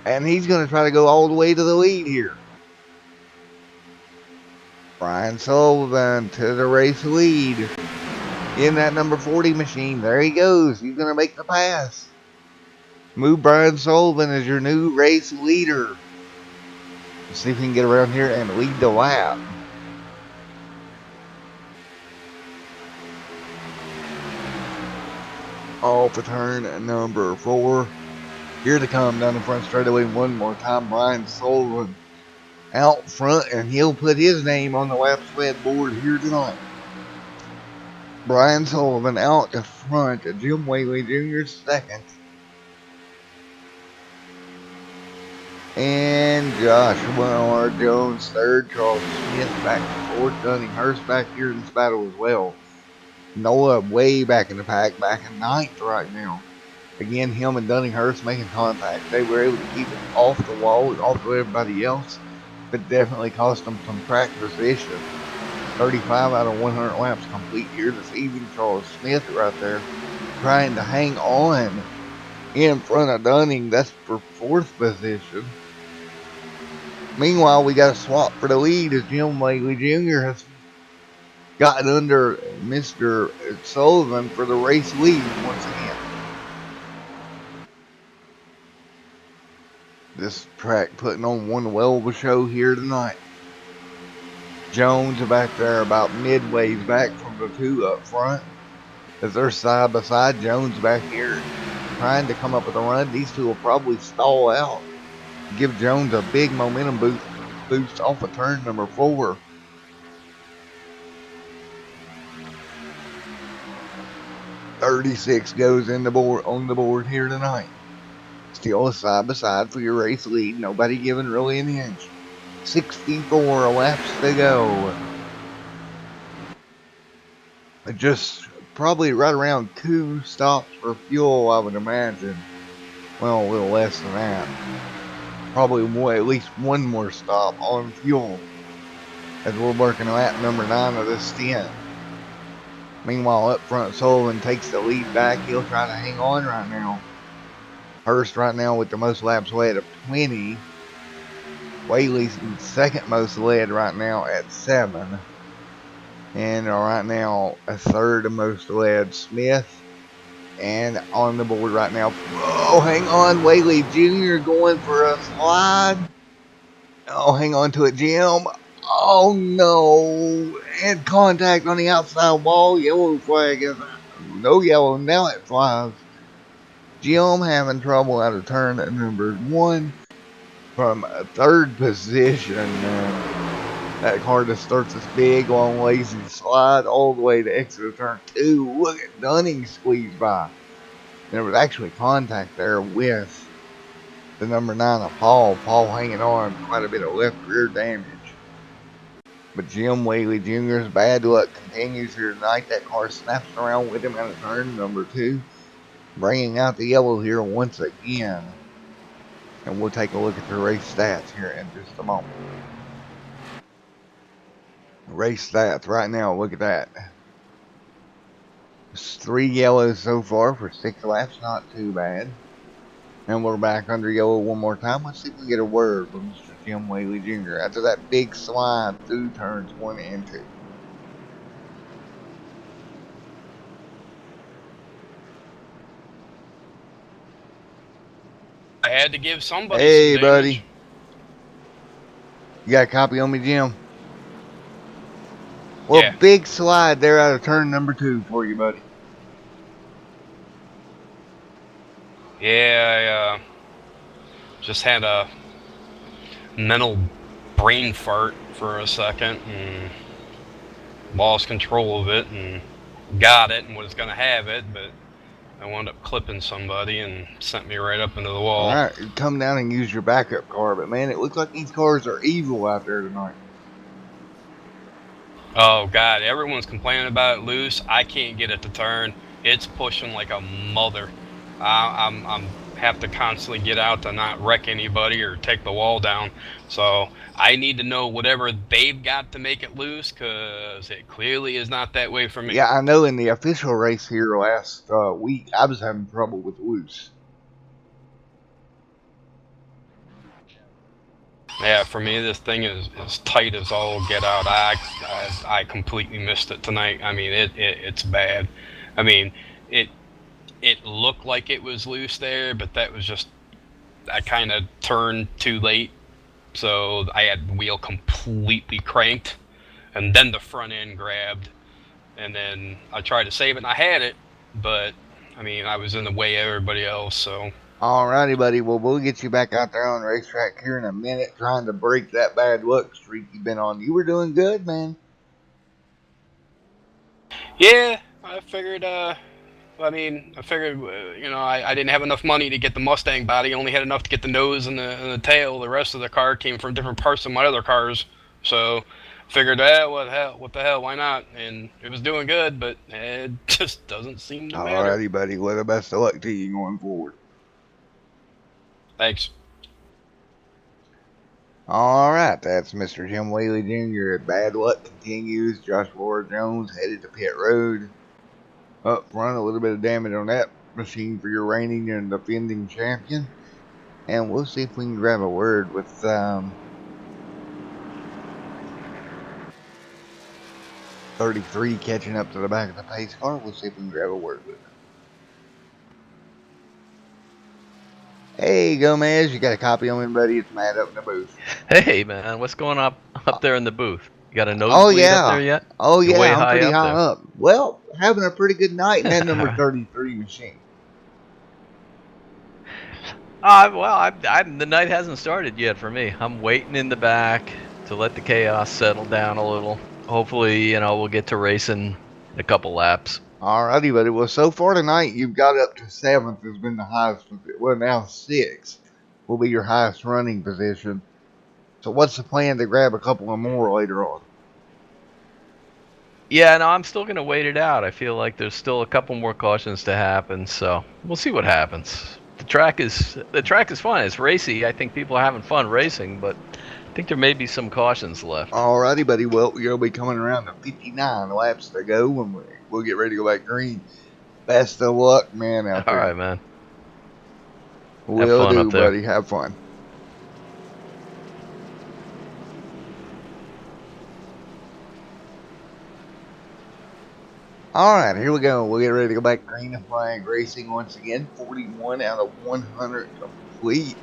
And he's going to try to go all the way to the lead here. Brian Sullivan to the race lead. In that number 40 machine. There he goes. He's going to make the pass. Move Brian Sullivan as your new race leader. Let's see if we can get around here and lead the lap. Off of turn number 4. Here to come down the front straightaway one more time. Brian Sullivan out front, and he'll put his name on the lap sled board here tonight. Brian Sullivan out the front. Jim Whaley Jr. second. And Joshua R. Jones third. Charles Smith back and forth. Dunninghurst back here in this battle as well. Noah way back in the pack, back in 9th right now. Again, him and Dunninghurst making contact. They were able to keep it off the wall, off of everybody else, but definitely cost them some track position. 35 out of 100 laps complete here this evening. Charles Smith right there trying to hang on in front of Dunning. That's for 4th position. Meanwhile, we got a swap for the lead as Jim Whaley Jr. has gotten under Mr. Sullivan for the race lead once again. This track putting on one well of a show here tonight. Jones back there about midways back from the 2 up front. As they're side by side, Jones back here trying to come up with a run. These two will probably stall out. Give Jones a big momentum boost off of turn number 4. .36 goes in the board on the board here tonight. Still a side by side for your race lead. Nobody giving really an inch. 64 laps to go. Just probably right around 2 stops for fuel, I would imagine. Well, a little less than that. Probably more, at least one more stop on fuel as we're working lap number 9 of this stint. Meanwhile, up front, Sullivan takes the lead back. He'll try to hang on right now. Hurst right now with the most laps led of 20. Whaley's second most led right now at 7. And right now, a third most led, Smith. And on the board right now, oh, hang on, Whaley Jr. going for a slide. Oh, hang on to it, Jim. Oh, no. And contact on the outside wall. Yellow flag is no yellow. Now it flies. Jim having trouble out of turn at number 1 from a third position. That car just starts this big, long, lazy slide all the way to exit of turn 2. Look at Dunning squeeze by. There was actually contact there with the number 9 of Paul. Paul hanging on, quite a bit of left rear damage. But Jim Whaley Jr.'s bad luck continues here tonight. That car snaps around with him out of turn number 2, bringing out the yellow here once again. And we'll take a look at the race stats here in just a moment. Race stats right now, look at that. It's 3 yellows so far for 6 laps, not too bad. And we're back under yellow one more time. Let's see if we can get a word from Mr. Jim Whaley Jr. after that big slide through turns 1 and 2. I had to give somebody Hey, some damage. buddy. You got a copy on me, Jim? Well, Yeah. big slide there out of turn number 2 for you, buddy. Yeah, I just had a mental brain fart for a second and lost control of it and got it and was going to have it, but I wound up clipping somebody and sent me right up into the wall. Alright, come down and use your backup car, but man, it looks like these cars are evil out there tonight. Oh, God, everyone's complaining about it loose. I can't get it to turn. It's pushing like a mother. I'm have to constantly get out to not wreck anybody or take the wall down. So I need to know whatever they've got to make it loose, because it clearly is not that way for me. Yeah, I know in the official race here last week, I was having trouble with loose. Yeah, for me, this thing is as tight as all get out. I completely missed it tonight. I mean, it's bad. I mean, it looked like it was loose there, but that was just, I kind of turned too late, so I had the wheel completely cranked, and then the front end grabbed, and then I tried to save it, and I had it, but I mean, I was in the way of everybody else, so. Alrighty, buddy. Well, we'll get you back out there on the racetrack here in a minute, trying to break that bad luck streak you've been on. You were doing good, man. Yeah, I figured, I figured, I didn't have enough money to get the Mustang body. I only had enough to get the nose and the tail. The rest of the car came from different parts of my other cars. So figured, what the hell, why not? And it was doing good, but it just doesn't seem to matter. Alrighty, buddy. Well, the best of luck to you going forward. Thanks. Alright, that's Mr. Jim Whaley Jr. Bad luck continues. Joshua Jones headed to pit road. Up front, a little bit of damage on that machine for your reigning and defending champion. And we'll see if we can grab a word with 33 catching up to the back of the pace car. We'll see if we can grab a word with him. Hey, Gomez, you got a copy on me, buddy? It's Matt up in the booth. Hey man, what's going up there in the booth? You got a nosebleed up there yet? Oh You're yeah, way I'm high pretty up high there. up. Well, having a pretty good night in that number 33 machine. The night hasn't started yet for me. I'm waiting in the back to let the chaos settle down a little. Hopefully, we'll get to racing in a couple laps. Alrighty, buddy. Well, so far tonight, you've got up to 7th has been the highest. Well, now 6th will be your highest running position. So what's the plan to grab a couple of more later on? Yeah, no, I'm still gonna wait it out. I feel like there's still a couple more cautions to happen, so we'll see what happens. The track is fun. It's racy. I think people are having fun racing, but think there may be some cautions left. Alrighty, buddy. Well, we'll be coming around to 59 laps to go, and we'll get ready to go back green. Best of luck, man, out All there. right, man. Will fun do, up there. buddy. Have fun. Alright, here we go. We'll get ready to go back green and flag racing once again. 41 out of 100 complete.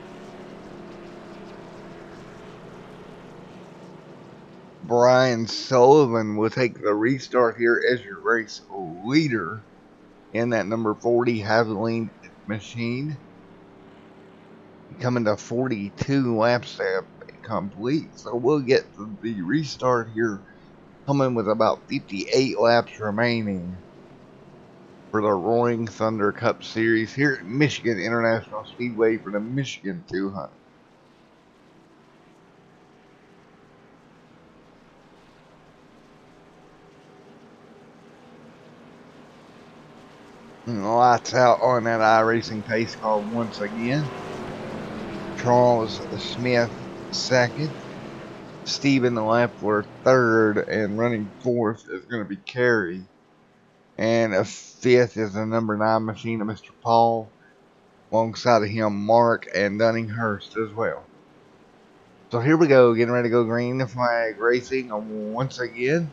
Brian Sullivan will take the restart here as your race leader in that number 40 Haviland machine. Coming to 42 laps to complete. So we'll get the restart here coming with about 58 laps remaining for the Roaring Thunder Cup Series here at Michigan International Speedway for the Michigan 200. Lights out on that iRacing pace car once again. Charles Smith second. Stephen Leffler third, and running fourth is going to be Kerry. And a fifth is the number 9 machine of Mr. Paul. Alongside of him, Mark and Dunninghurst as well. So here we go, getting ready to go green the flag racing once again.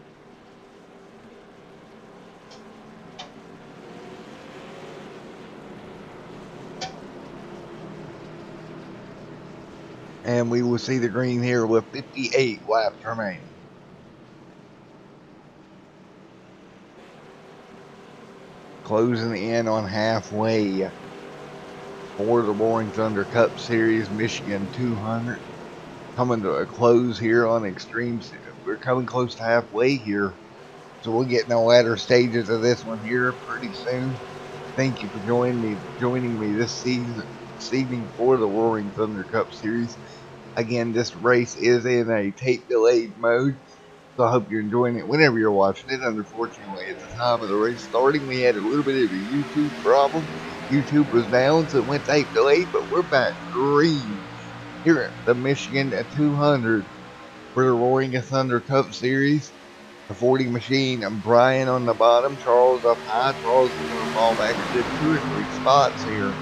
And we will see the green here with 58 laps remaining. Closing in on halfway for the Roaring Thunder Cup Series Michigan 200. Coming to a close here on Extreme. We're coming close to halfway here. So we'll get in the latter stages of this one here pretty soon. Thank you for joining me this evening for the Roaring Thunder Cup Series. Again, this race is in a tape delayed mode, so I hope you're enjoying it whenever you're watching it. Unfortunately, at the time of the race starting, we had a little bit of a YouTube problem. YouTube was down, so it went tape delayed, but we're back green here at the Michigan 200 for the Roaring Thunder Cup Series. The 40 machine, and Brian on the bottom, Charles up high. Charles is going to fall back into 2 or 3 spots here.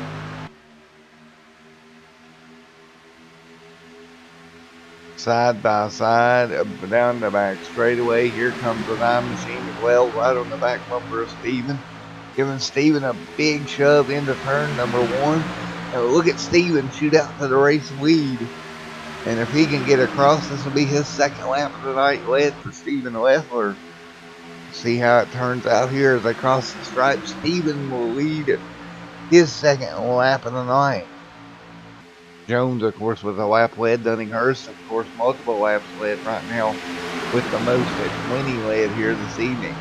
Side by side, up and down the back straightaway. Here comes the 9 machine as well, right on the back bumper of Steven. Giving Steven a big shove into turn number 1. And look at Steven shoot out to the race lead. And if he can get across, this will be his second lap of the night led for Stephen Leffler. See how it turns out here as they cross the stripe. Stephen will lead his second lap of the night. Jones, of course, with a lap led. Dunninghurst, of course, multiple laps led right now, with the most at 20 led here this evening.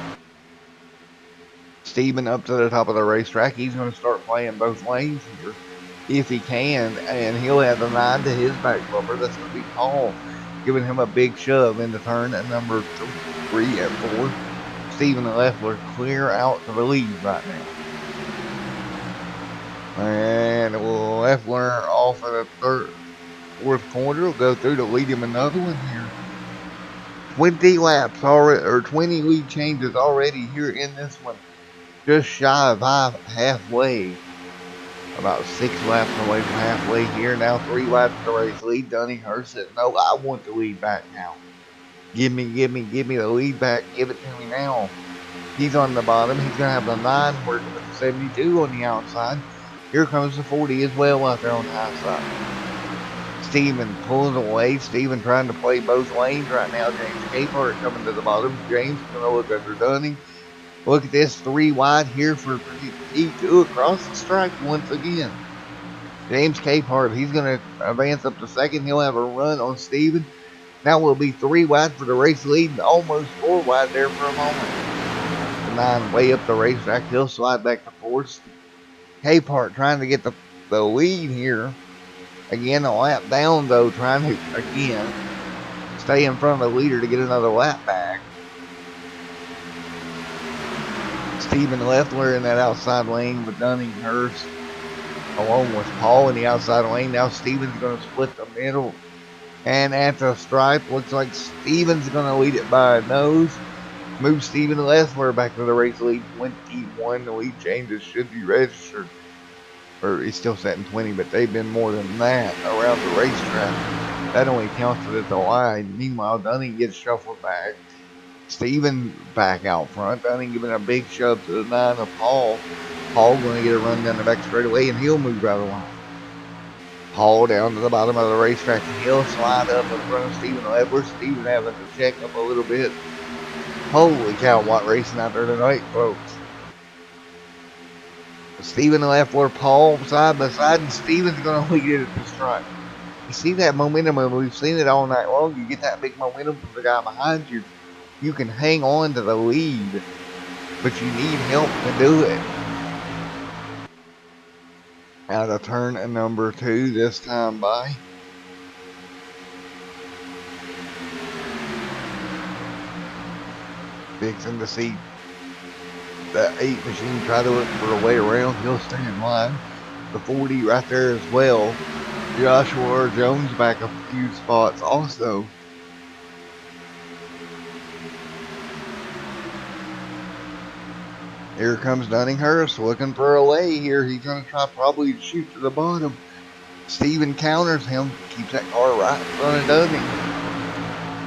Stephen up to the top of the racetrack. He's going to start playing both lanes here, if he can, and he'll have the 9 to his back bumper. That's going to be Paul, giving him a big shove into turn at number 3 and 4. Stephen Leffler clear out to the lead right now. And Leffler off of the fourth corner will go through to lead him another one here. 20 laps already, or 20 lead changes already here in this one. Just shy of halfway. About 6 laps away from halfway here. Now 3 laps to race lead. Dunninghurst says, no, I want the lead back now. Give me the lead back. Give it to me now. He's on the bottom. He's going to have the 9 working with the 72 on the outside. Here comes the 40 as well out there on the high side. Steven pulls away. Steven trying to play both lanes right now. James Capehart coming to the bottom. James going to look under Dunning. Look at this, 3 wide here for E2 across the stripe once again. James Capehart, he's going to advance up to second. He'll have a run on Steven. Now we'll be 3 wide for the race lead and almost 4 wide there for a moment. The 9 way up the racetrack. He'll slide back to 4th. Capehart trying to get the lead here. Again, a lap down though, trying to, again, stay in front of the leader to get another lap back. Stephen Leffler in that outside lane with Dunninghurst along with Paul in the outside lane. Now Stephen's going to split the middle And at the stripe, looks like Steven's going to lead it by a nose. Move Steven Leffler back to the race lead, 21. The lead changes should be registered. Or he's still setting 20, but they've been more than that around the racetrack. That only counts at the line. Meanwhile, Dunning gets shuffled back. Steven back out front. Dunning giving a big shove to the 9 of Paul. Paul going to get a run down the back straightaway, and he'll move out of the line. Paul down to the bottom of the racetrack, and he'll slide up in front of Steven Leffler. Steven having to check up a little bit. Holy cow, what racing out there tonight, folks. Steven Leffler, Paul side by side, and Steven's going to lead it at the stripe. You see that momentum, and we've seen it all night long. You get that big momentum from the guy behind you. You can hang on to the lead, but you need help to do it. Out of turn number 2 this time by. Fixing to see that 8 machine try to look for a way around. He'll stay in line. The 40 right there as well. Joshua Jones back a few spots also. Here comes Dunninghurst looking for a lay here. He's going to try probably to shoot to the bottom. Steven counters him, keeps that car right in front of Dunning.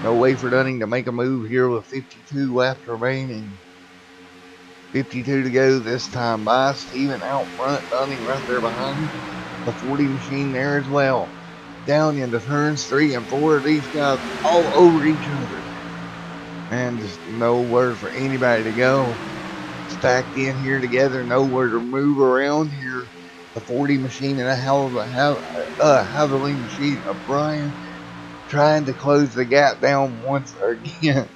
No way for Dunning to make a move here with 52 left remaining. 52 to go this time by. Steven out front, Dunning right there behind him. The 40 machine there as well. Down into turns 3 and 4. These guys all over each other. And just nowhere for anybody to go. Stacked in here together, nowhere to move around here. The 40 machine and a Havoline machine of Brian trying to close the gap down once again.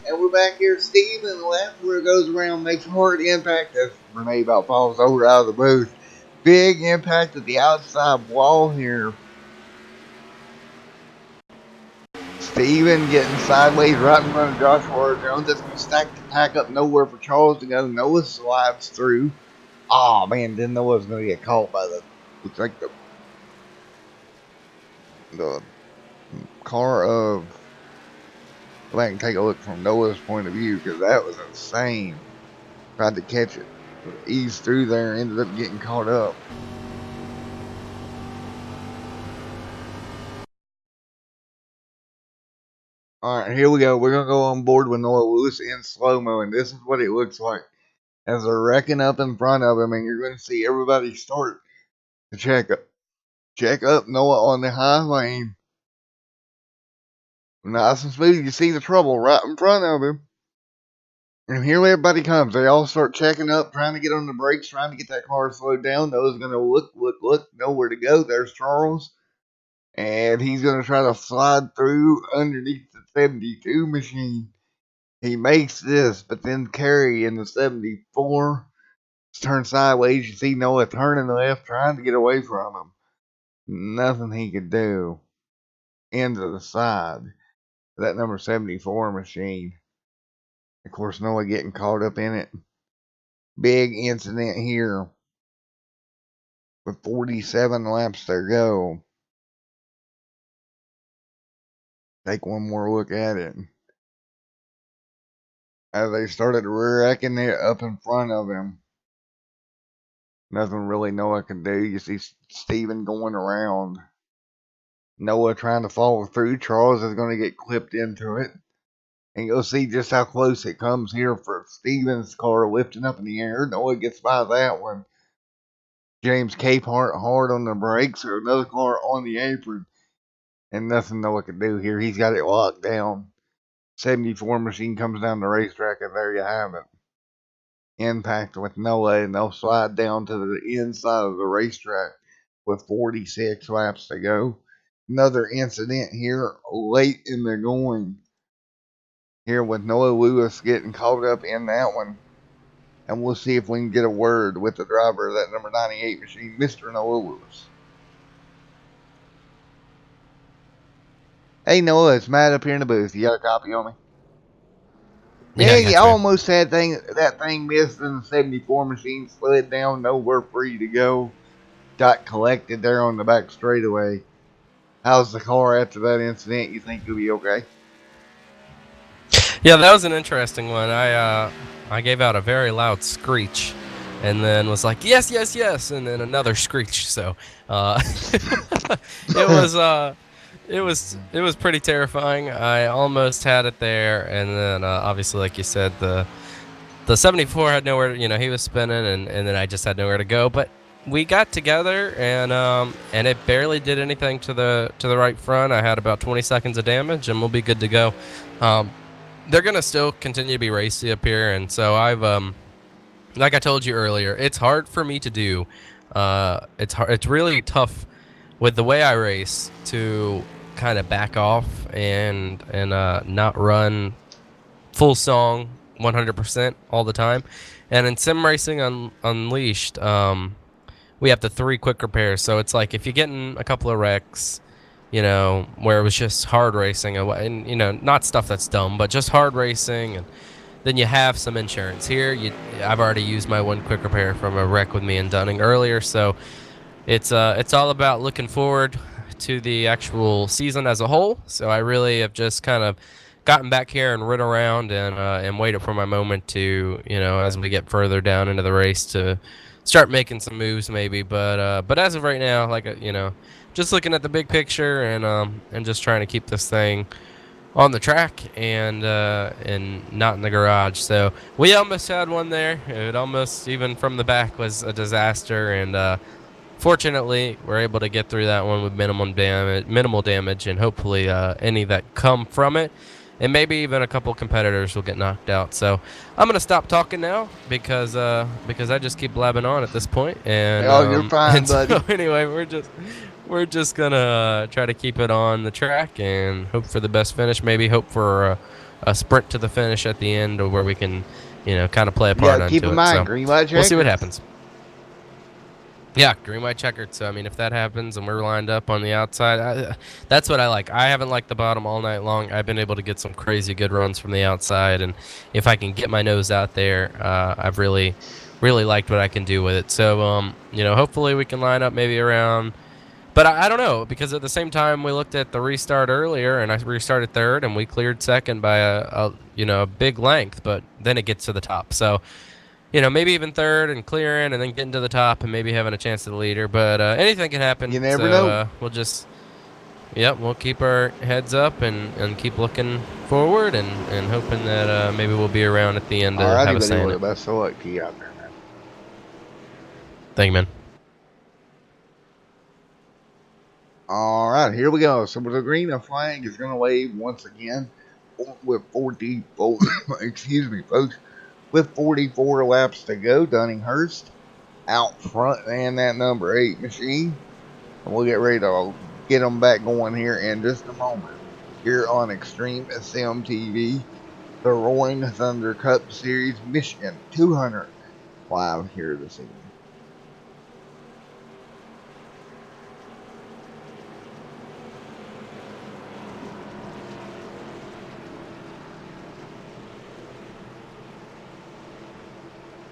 And we're back here. Steven Leffler goes around, makes hard impact as Renee about falls over out of the booth. Big impact at the outside wall here. Steven getting sideways right in front of Joshua Jones. That's going to stack the pack up. Nowhere for Charles to go. Noah slides through. Oh man, then Noah's going to get caught by looks like the car of. I can take a look from Noah's point of view because that was insane. Tried to catch it, eased through there, ended up getting caught up. All right, here we go. We're gonna go on board with Noah Lewis in slow mo, and this is what it looks like. as they're wrecking up in front of him, and you're going to see everybody start to check up Noah on the high lane. Nice and smooth. You see the trouble right in front of him. And here everybody comes. They all start checking up, trying to get on the brakes, trying to get that car slowed down. Noah's going to look, nowhere to go. There's Charles. And he's going to try to slide through underneath the 72 machine. He makes this, but then Kerry in the 74 turns sideways. You see Noah turning left, trying to get away from him. Nothing he could do. Into the side. That number 74 machine. Of course, Noah getting caught up in it. Big incident here. With 47 laps to go. Take one more look at it. As they started wrecking it up in front of him. Nothing really Noah can do. You see Steven going around. Noah trying to follow through. Charles is going to get clipped into it. And you'll see just how close it comes here for Steven's car lifting up in the air. Noah gets by that one. James Capehart hard on the brakes, or another car on the apron. And nothing Noah can do here. He's got it locked down. 74 machine comes down the racetrack, and there you have it. Impact with Noah, and they'll slide down to the inside of the racetrack with 46 laps to go. Another incident here late in the going. Here with Noah Lewis getting caught up in that one. And we'll see if we can get a word with the driver of that number 98 machine, Mr. Noah Lewis. Hey Noah, it's Matt up here in the booth. You got a copy on me? Yeah, you almost had that thing missed in the 74 machine, slid down, nowhere free to go. Got collected there on the back straightaway. How's the car after that incident? You think you'll be okay? Yeah, that was an interesting one. I gave out a very loud screech, and then was like, yes, yes, yes, and then another screech. So it was pretty terrifying. I almost had it there, and then obviously, like you said, the 74 had nowhere. He was spinning, and then I just had nowhere to go. But we got together, and it barely did anything to the right front. I had about 20 seconds of damage, and we'll be good to go. They're gonna still continue to be racy up here, and so I've like I told you earlier, it's hard for me to do. It's really tough with the way I race to kind of back off and not run full song 100% all the time. And in Sim Racing Unleashed, we have the 3 quick repairs. So it's like if you get in a couple of wrecks, where it was just hard racing, and not stuff that's dumb, but just hard racing, and then you have some insurance. Here, I've already used my 1 quick repair from a wreck with me in Dunning earlier, so it's all about looking forward to the actual season as a whole. So I really have just kind of gotten back here and ridden around and waited for my moment to, as we get further down into the race, to start making some moves maybe. But as of right now, just looking at the big picture and just trying to keep this thing on the track and not in the garage. So we almost had one there. It almost, even from the back, was a disaster, and fortunately we're able to get through that one with minimal damage, and hopefully any that come from it, and maybe even a couple competitors will get knocked out. So I'm gonna stop talking now because I just keep blabbing on at this point. And you're fine, buddy. So anyway, we're just gonna try to keep it on the track and hope for the best finish. Maybe hope for a sprint to the finish at the end, or where we can, kind of play a part. Yeah, keep in mind, green, white, checkered. We'll see what happens. Yeah, green, white, checkered. So, if that happens and we're lined up on the outside, that's what I like. I haven't liked the bottom all night long. I've been able to get some crazy good runs from the outside, and if I can get my nose out there, I've really, really liked what I can do with it. So, hopefully we can line up maybe around. But I don't know, because at the same time we looked at the restart earlier, and I restarted third, and we cleared second by a big length. But then it gets to the top, so maybe even third and clearing, and then getting to the top, and maybe having a chance to the leader. But anything can happen. You never know. We'll just Yep, we'll keep our heads up and keep looking forward and hoping that maybe we'll be around at the end to have Alrighty, a buddy. say in Well, it. the best of luck to you out there, man. All right, here we go. So the green flag is going to wave once again with 44. Excuse me, folks. With 44 laps to go, Dunninghurst out front and that number 8 machine. And we'll get ready to get them back going here in just a moment. Here on Extreme SMTV, the Roaring Thunder Cup Series Michigan 200 live here this evening.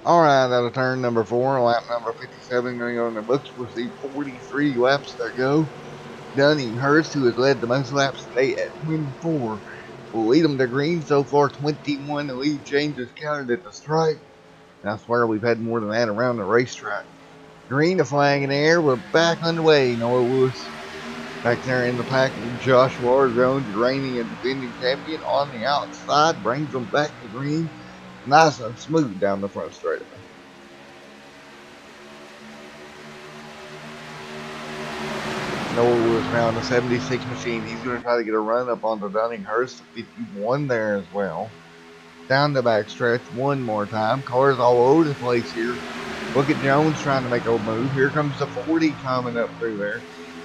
Alright, out of turn number 4, lap number 57 going on the books. We'll see 43 laps to go. Dunninghurst, who has led the most laps today at 24, will lead them to green so far. 21 the lead changes counted at the stripe. And I swear we've had more than that around the racetrack. Green, a flag in the air. We're back underway. Noah Lewis back there in the pack. Joshua Jones, reigning and defending champion, on the outside, brings them back to green. Nice and smooth down the front straightaway. Noah Lewis now in the 76 machine. He's going to try to get a run up onto Dunninghurst. 51 there as well. Down the back stretch one more time. Cars all over the place here. Look at Jones trying to make a move. Here comes the 40 coming up through there.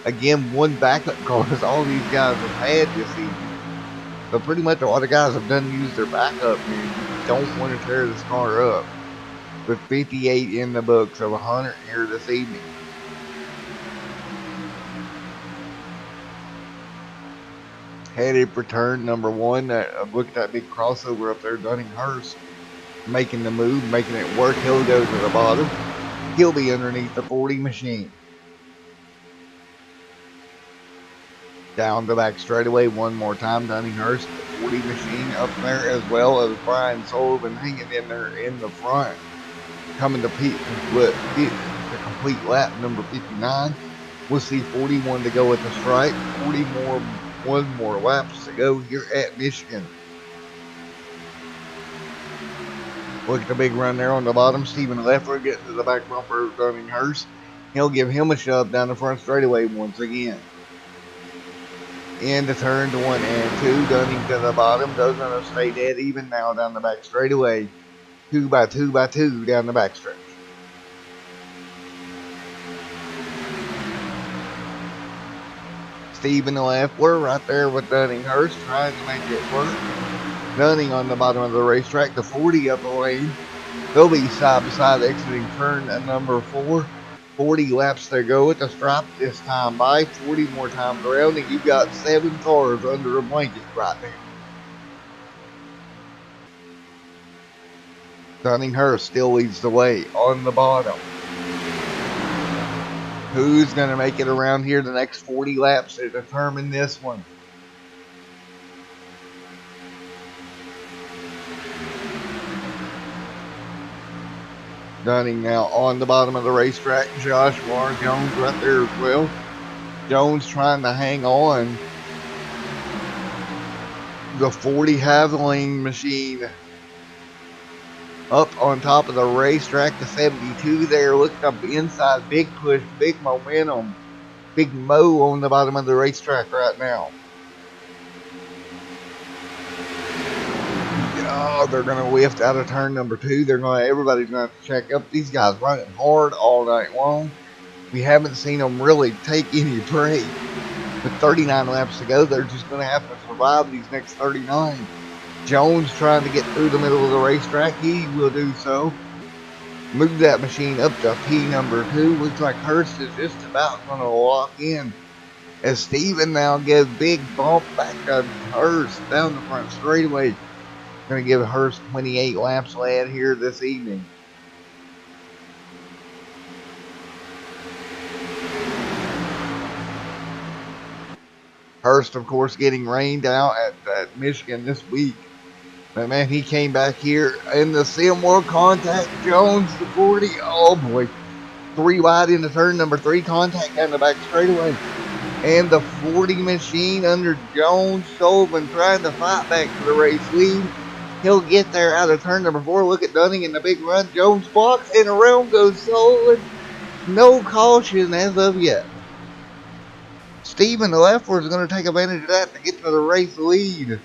Again, one backup car as all these guys have had this evening. So pretty much a lot of guys have done use their backup here. You don't want to tear this car up. With 58 in the books of 100 here this evening. Headed for turn number 1. Look at that big crossover up there. Dunninghurst making the move, making it work. He'll go to the bottom. He'll be underneath the 40 machine. Down the back straightaway one more time. Dunninghurst, the 40 machine up there, as well as Brian Sullivan hanging in there in the front. Coming to complete lap number 59. We'll see 41 to go at the stripe. 1 more laps to go here at Michigan. Look at the big run there on the bottom. Stephen Leffler getting to the back bumper of Dunninghurst. He'll give him a shove down the front straightaway once again. Into turns 1 and 2. Dunning to the bottom. Those are going to stay dead even now down the back straightaway. 2 by 2 by 2 down the back stretch. Stephen Leffler right there with Dunninghurst trying to make it work. Dunning on the bottom of the racetrack, the 40 up the lane. They'll be side by side exiting turn number 4. 40 laps to go at the stripe this time by. 40 more times around, and you've got 7 cars under a blanket right now. Dunninghurst still leads the way on the bottom. Who's going to make it around here the next 40 laps to determine this one? Dunning now on the bottom of the racetrack. Joshua Jones right there as well. Jones trying to hang on. The 40 Havoline machine up on top of the racetrack. The 72 there. Look up the inside. Big push, big momentum. Big mo on the bottom of the racetrack right now. Oh, they're going to lift out of turn number 2. Everybody's going to check up. These guys running hard all night long. We haven't seen them really take any break. With 39 laps to go, they're just going to have to survive these next 39. Jones trying to get through the middle of the racetrack. He will do so. Move that machine up to P number 2. Looks like Hurst is just about going to lock in. As Steven now gives big bump back to Hurst down the front straightaway. Going to give Hurst 28 laps led here this evening. Hurst, of course, getting rained out at Michigan this week. But man, he came back here in the Sim World contact. Jones, the 40. Oh boy. 3 wide into turn number 3. Contact down the back straightaway. And the 40 machine under Jones. Sullivan trying to fight back to the race lead. He'll get there out of turn number 4. Look at Dunning in the big run. Jones blocks, and around goes Sullivan. No caution as of yet. Steven, the left word, is going to take advantage of that to get to the race lead.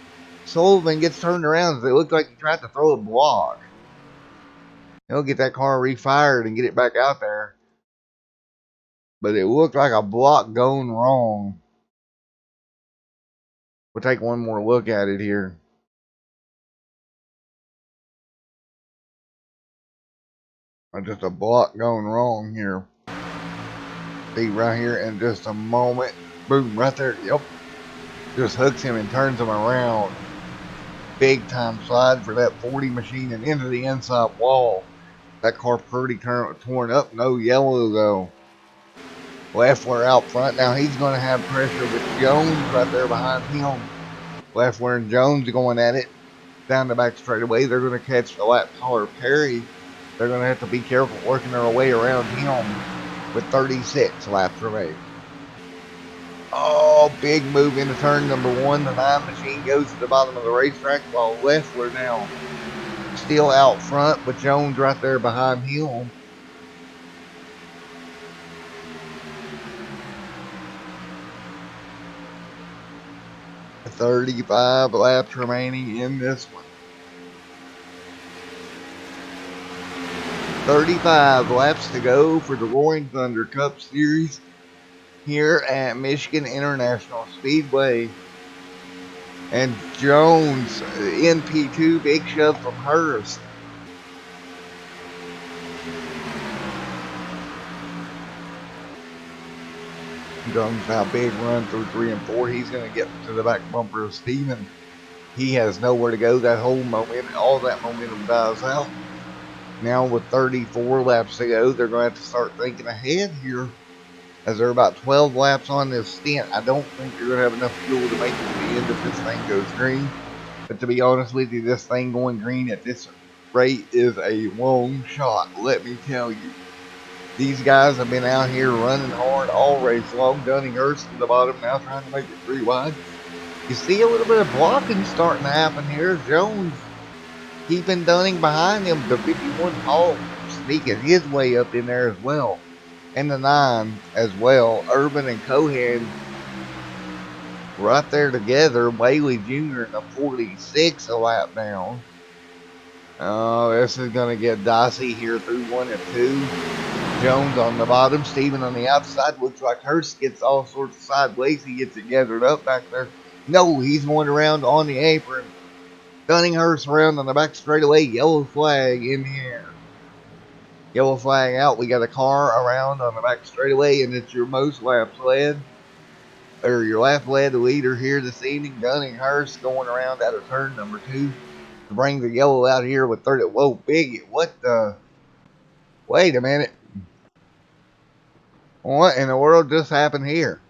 Sullivan gets turned around as it looked like he tried to throw a block. He'll get that car refired and get it back out there. But it looked like a block going wrong. We'll take one more look at it here. Just a block going wrong here. See right here in just a moment. Boom, right there. Yep. Just hooks him and turns him around. Big time slide for that 40 machine and into the inside wall. That car pretty torn up. No yellow though. Leffler out front. Now he's going to have pressure with Jones right there behind him. Leffler and Jones going at it down the back straightaway. They're going to catch the lap taller Perry. They're going to have to be careful working their way around him with 36 laps remaining. Oh, big move into turn number 1. The 9 machine goes to the bottom of the racetrack while Leffler now still out front with Jones right there behind him. $35 laps remaining in this one. 35 laps to go for the Roaring Thunder Cup Series here at Michigan International Speedway. And Jones in P2, big shove from Hurst. Jones now big run through 3 and 4. He's going to get to the back bumper of Steven. He has nowhere to go. That whole momentum, all that momentum dies out. Now with 34 laps to go, they're going to have to start thinking ahead here. As they're about 12 laps on this stint, I don't think you're going to have enough fuel to make it to the end if this thing goes green. But to be honest with you, this thing going green at this rate is a long shot, let me tell you. These guys have been out here running hard all race long. Dunning Hurst in the bottom now trying to make it 3 wide. You see a little bit of blocking starting to happen here. Jones keeping Dunning behind him. The 51 Hall sneaking his way up in there as well. And the 9 as well. Urban and Cohan right there together. Bailey Jr. in the 46 a lap down. Oh, this is going to get dicey here through 1 and 2. Jones on the bottom. Steven on the outside. Looks like Hurst gets all sorts of sideways. He gets it gathered up back there. No, he's going around on the apron. Dunning Hurst around on the back straightaway. Yellow flag in the air. Yellow flag out. We got a car around on the back straightaway, and it's your most laps led, or your lap led leader here this evening. Dunning Hurst going around out of turn number 2 to bring the yellow out here with 30. Whoa, big! What the? Wait a minute! What in the world just happened here?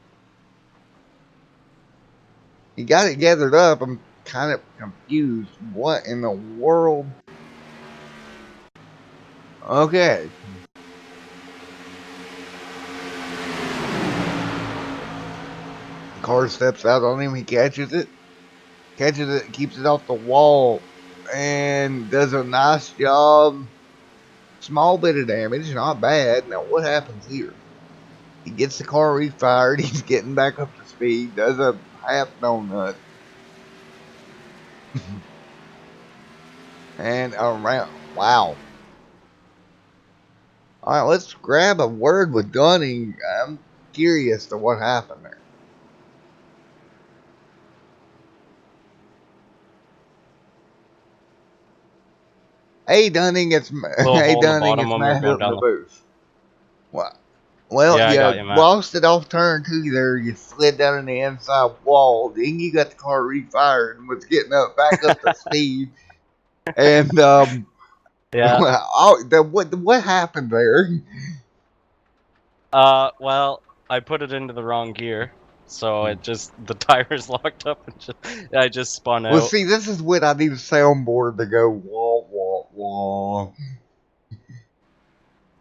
He got it gathered up. I'm kind of confused. What in the world? Okay. The car steps out on him. He catches it, keeps it off the wall, and does a nice job. Small bit of damage, not bad. Now what happens here? He gets the car refired. He's getting back up to speed. Does a half donut. And around. Wow. Alright, let's grab a word with Dunning. I'm curious to what happened there. Hey Dunning, it's Matt up in the booth. Well, Yeah, you lost it off turn 2 there. You slid down in the inside wall. Then you got the car refired and was getting back up to speed. And Yeah. what happened there? Well, I put it into the wrong gear, so it just the tires locked up and I just spun out. Well, see, this is what I need a soundboard to go wah wah wah.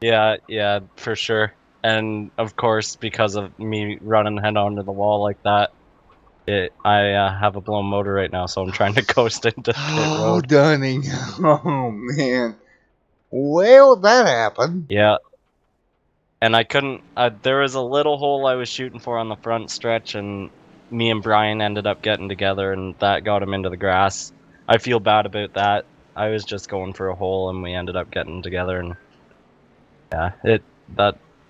Yeah, for sure. and of course, because of me running head onto the wall like that, I have a blown motor right now, so I'm trying to coast into pit Oh, road. Dunning. Oh, man. Well, that happened. Yeah. And I couldn't. There was a little hole I was shooting for on the front stretch, and me and Brian ended up getting together, and that got him into the grass. I feel bad about that. I was just going for a hole, and we ended up getting together, and yeah,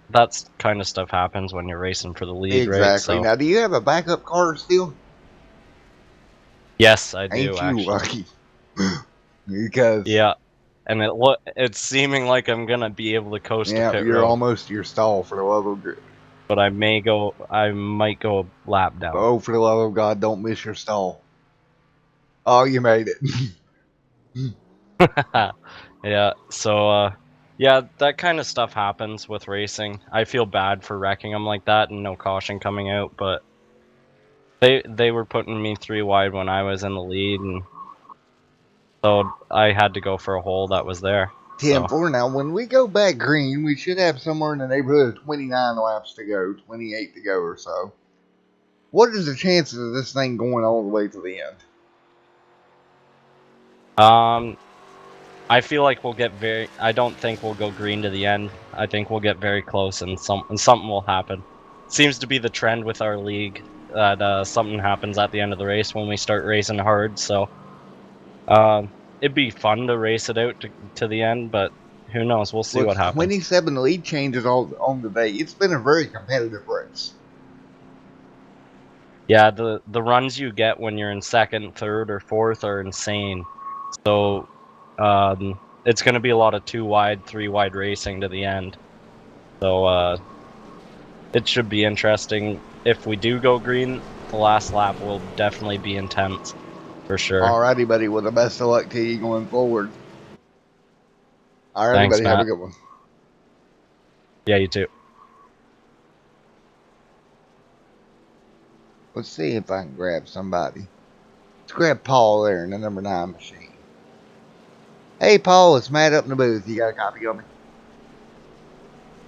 that's kind of stuff happens when you're racing for the lead, right? Exactly. So Now, do you have a backup car still? yes, I do Ain't you actually. lucky? Because Yeah, and it's seeming like I'm gonna be able to coast to yeah, pit you're road, almost to your stall, for the love of but I might go a lap down. oh, for the love of God, don't miss your stall. Oh, you made it. Yeah, so yeah, that kind of stuff happens with racing. I feel bad for wrecking them like that and no caution coming out, but they were putting me 3 wide when I was in the lead, and so I had to go for a hole that was there. 10-4 now. When we go back green, we should have somewhere in the neighborhood of 29 laps to go, 28 to go or so. What is the chances of this thing going all the way to the end? I feel like we'll get I don't think we'll go green to the end. I think we'll get very close, and something will happen. Seems to be the trend with our league that something happens at the end of the race when we start racing hard. So it'd be fun to race it out to the end, but who knows? We'll see Look, what happens. 27 lead changes on the day. It's been a very competitive race. Yeah, the runs you get when you're in second, third, or fourth are insane. So it's going to be a lot of 2 wide, 3 wide racing to the end. So it should be interesting. If we do go green, the last lap will definitely be intense, for sure. Alrighty, buddy. Well, the best of luck to you going forward. Alrighty, Thanks, buddy. Have a Matt. good one. Yeah, you too. Let's see if I can grab somebody. Let's grab Paul there in the number 9 machine. Hey, Paul, it's Matt up in the booth. You got a copy of me?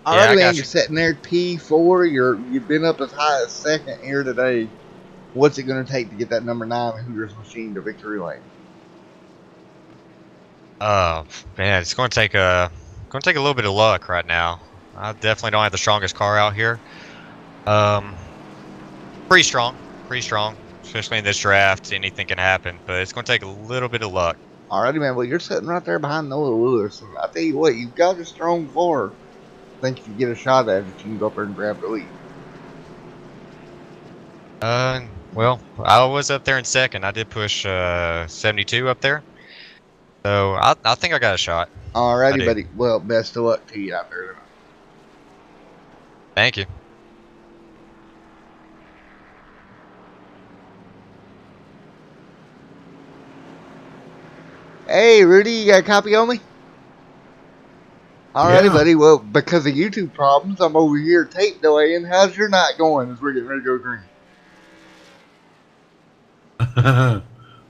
Alrighty, I man. got You're you. sitting there at P4. You've been up as high as second here today. What's it going to take to get that number 9 Hooters machine to victory lane? Man, it's going to take a little bit of luck right now. I definitely don't have the strongest car out here. Pretty strong, especially in this draft. Anything can happen, but it's going to take a little bit of luck. Alrighty, man. Well, you're sitting right there behind Noah Lewis. And I tell you what, you've got a strong car. I think if you get a shot at it, you can go up there and grab the lead. Well, I was up there in second. I did push 72 up there, so I think I got a shot. Alrighty, buddy. Well, best of luck to you out there tonight. Thank you. Hey, Rudy, you got a copy on me? Alrighty, Yeah. buddy. Well, because of YouTube problems, I'm over here tape delaying. How's your night going as we're getting ready to go green?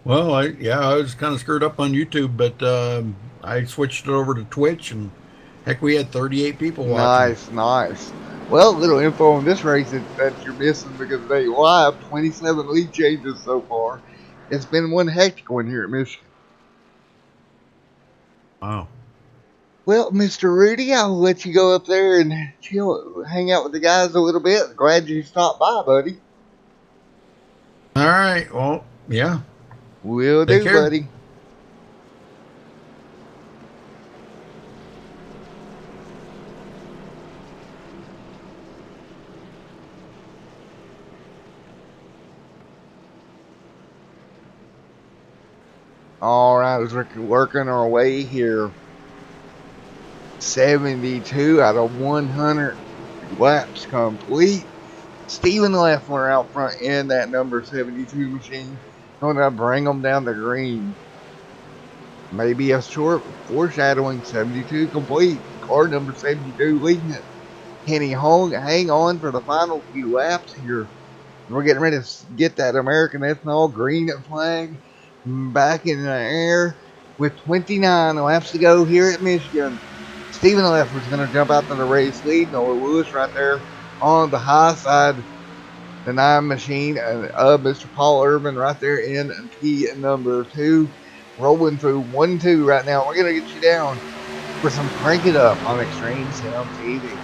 Well, I was kind of screwed up on YouTube, but I switched it over to Twitch, and heck, we had 38 people watching. Nice. Well, little info on this race that you're missing because they live 27 lead changes so far. It's been one hectic one here at Michigan. Wow. Well, Mr. Rudy, I'll let you go up there and chill, hang out with the guys a little bit. Glad you stopped by, buddy. All right. Well, yeah. Will Take do, care. buddy. All right, as we're working our way here. 72 out of 100 laps complete. Steven Leffler out front in that number 72 machine. Going to bring them down the green. Maybe a short foreshadowing. 72 complete. Car number 72 leading it. Kenny Hong, hang on for the final few laps here. We're getting ready to get that American Ethanol green flag back in the air with 29 laps to go here at Michigan. Stephen Leffler's going to jump out to the race lead. Noah Lewis right there on the high side. The 9 machine of Mr. Paul Urban right there in P number 2. Rolling through 1-2 right now. We're going to get you down for some Crank It Up on Extreme Sim TV.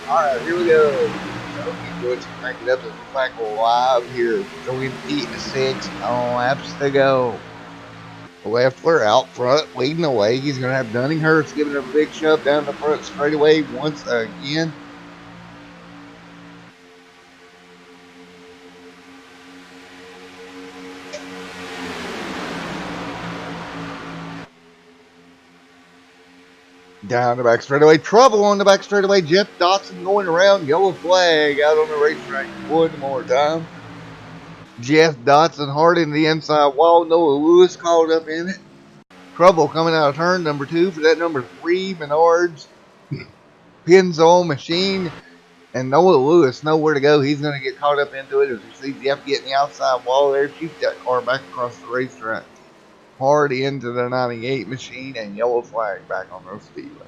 Alright, here we go. So we do it to crank it up as we back live here. 26 laps to go. Leffler out front, leading the way. He's going to have Dunninghurst giving him a big shove down the front straightaway once again. Down the back straightaway. Trouble on the back straightaway. Jeff Dotson going around. Yellow flag out on the racetrack one more time. Jeff Dotson hard in the inside wall. Noah Lewis caught up in it. Trouble coming out of turn number 2 for that number 3 Menards. Penzol machine. And Noah Lewis nowhere to go. He's going to get caught up into it as you see Jeff getting the outside wall there. Shoot that car back across the racetrack. Hard into the 98 machine and yellow flag back on those speedway.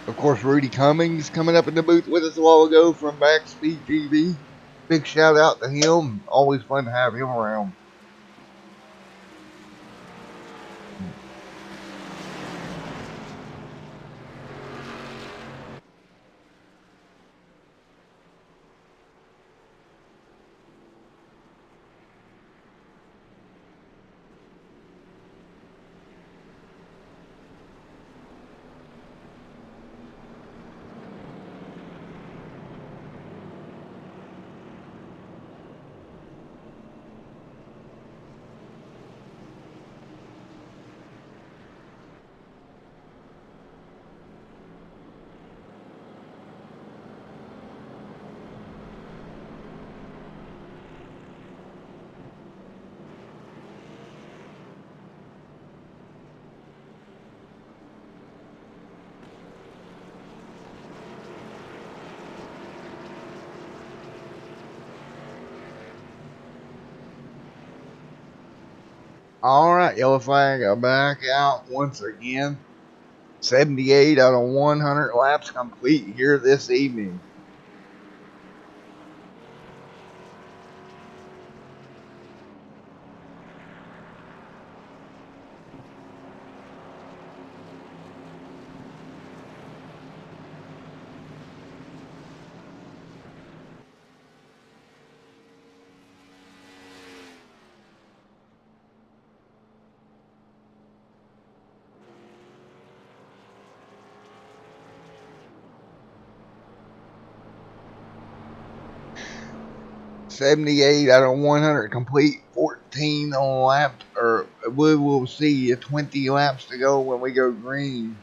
Of course, Rudy Cummings coming up in the booth with us a while ago from Backspeed TV. Big shout out to him. Always fun to have him around. All right, yellow flag back out once again. 78 out of 100 laps complete here this evening. $78 out of 100 complete, 14 on lap, or we will see 20 laps to go when we go green.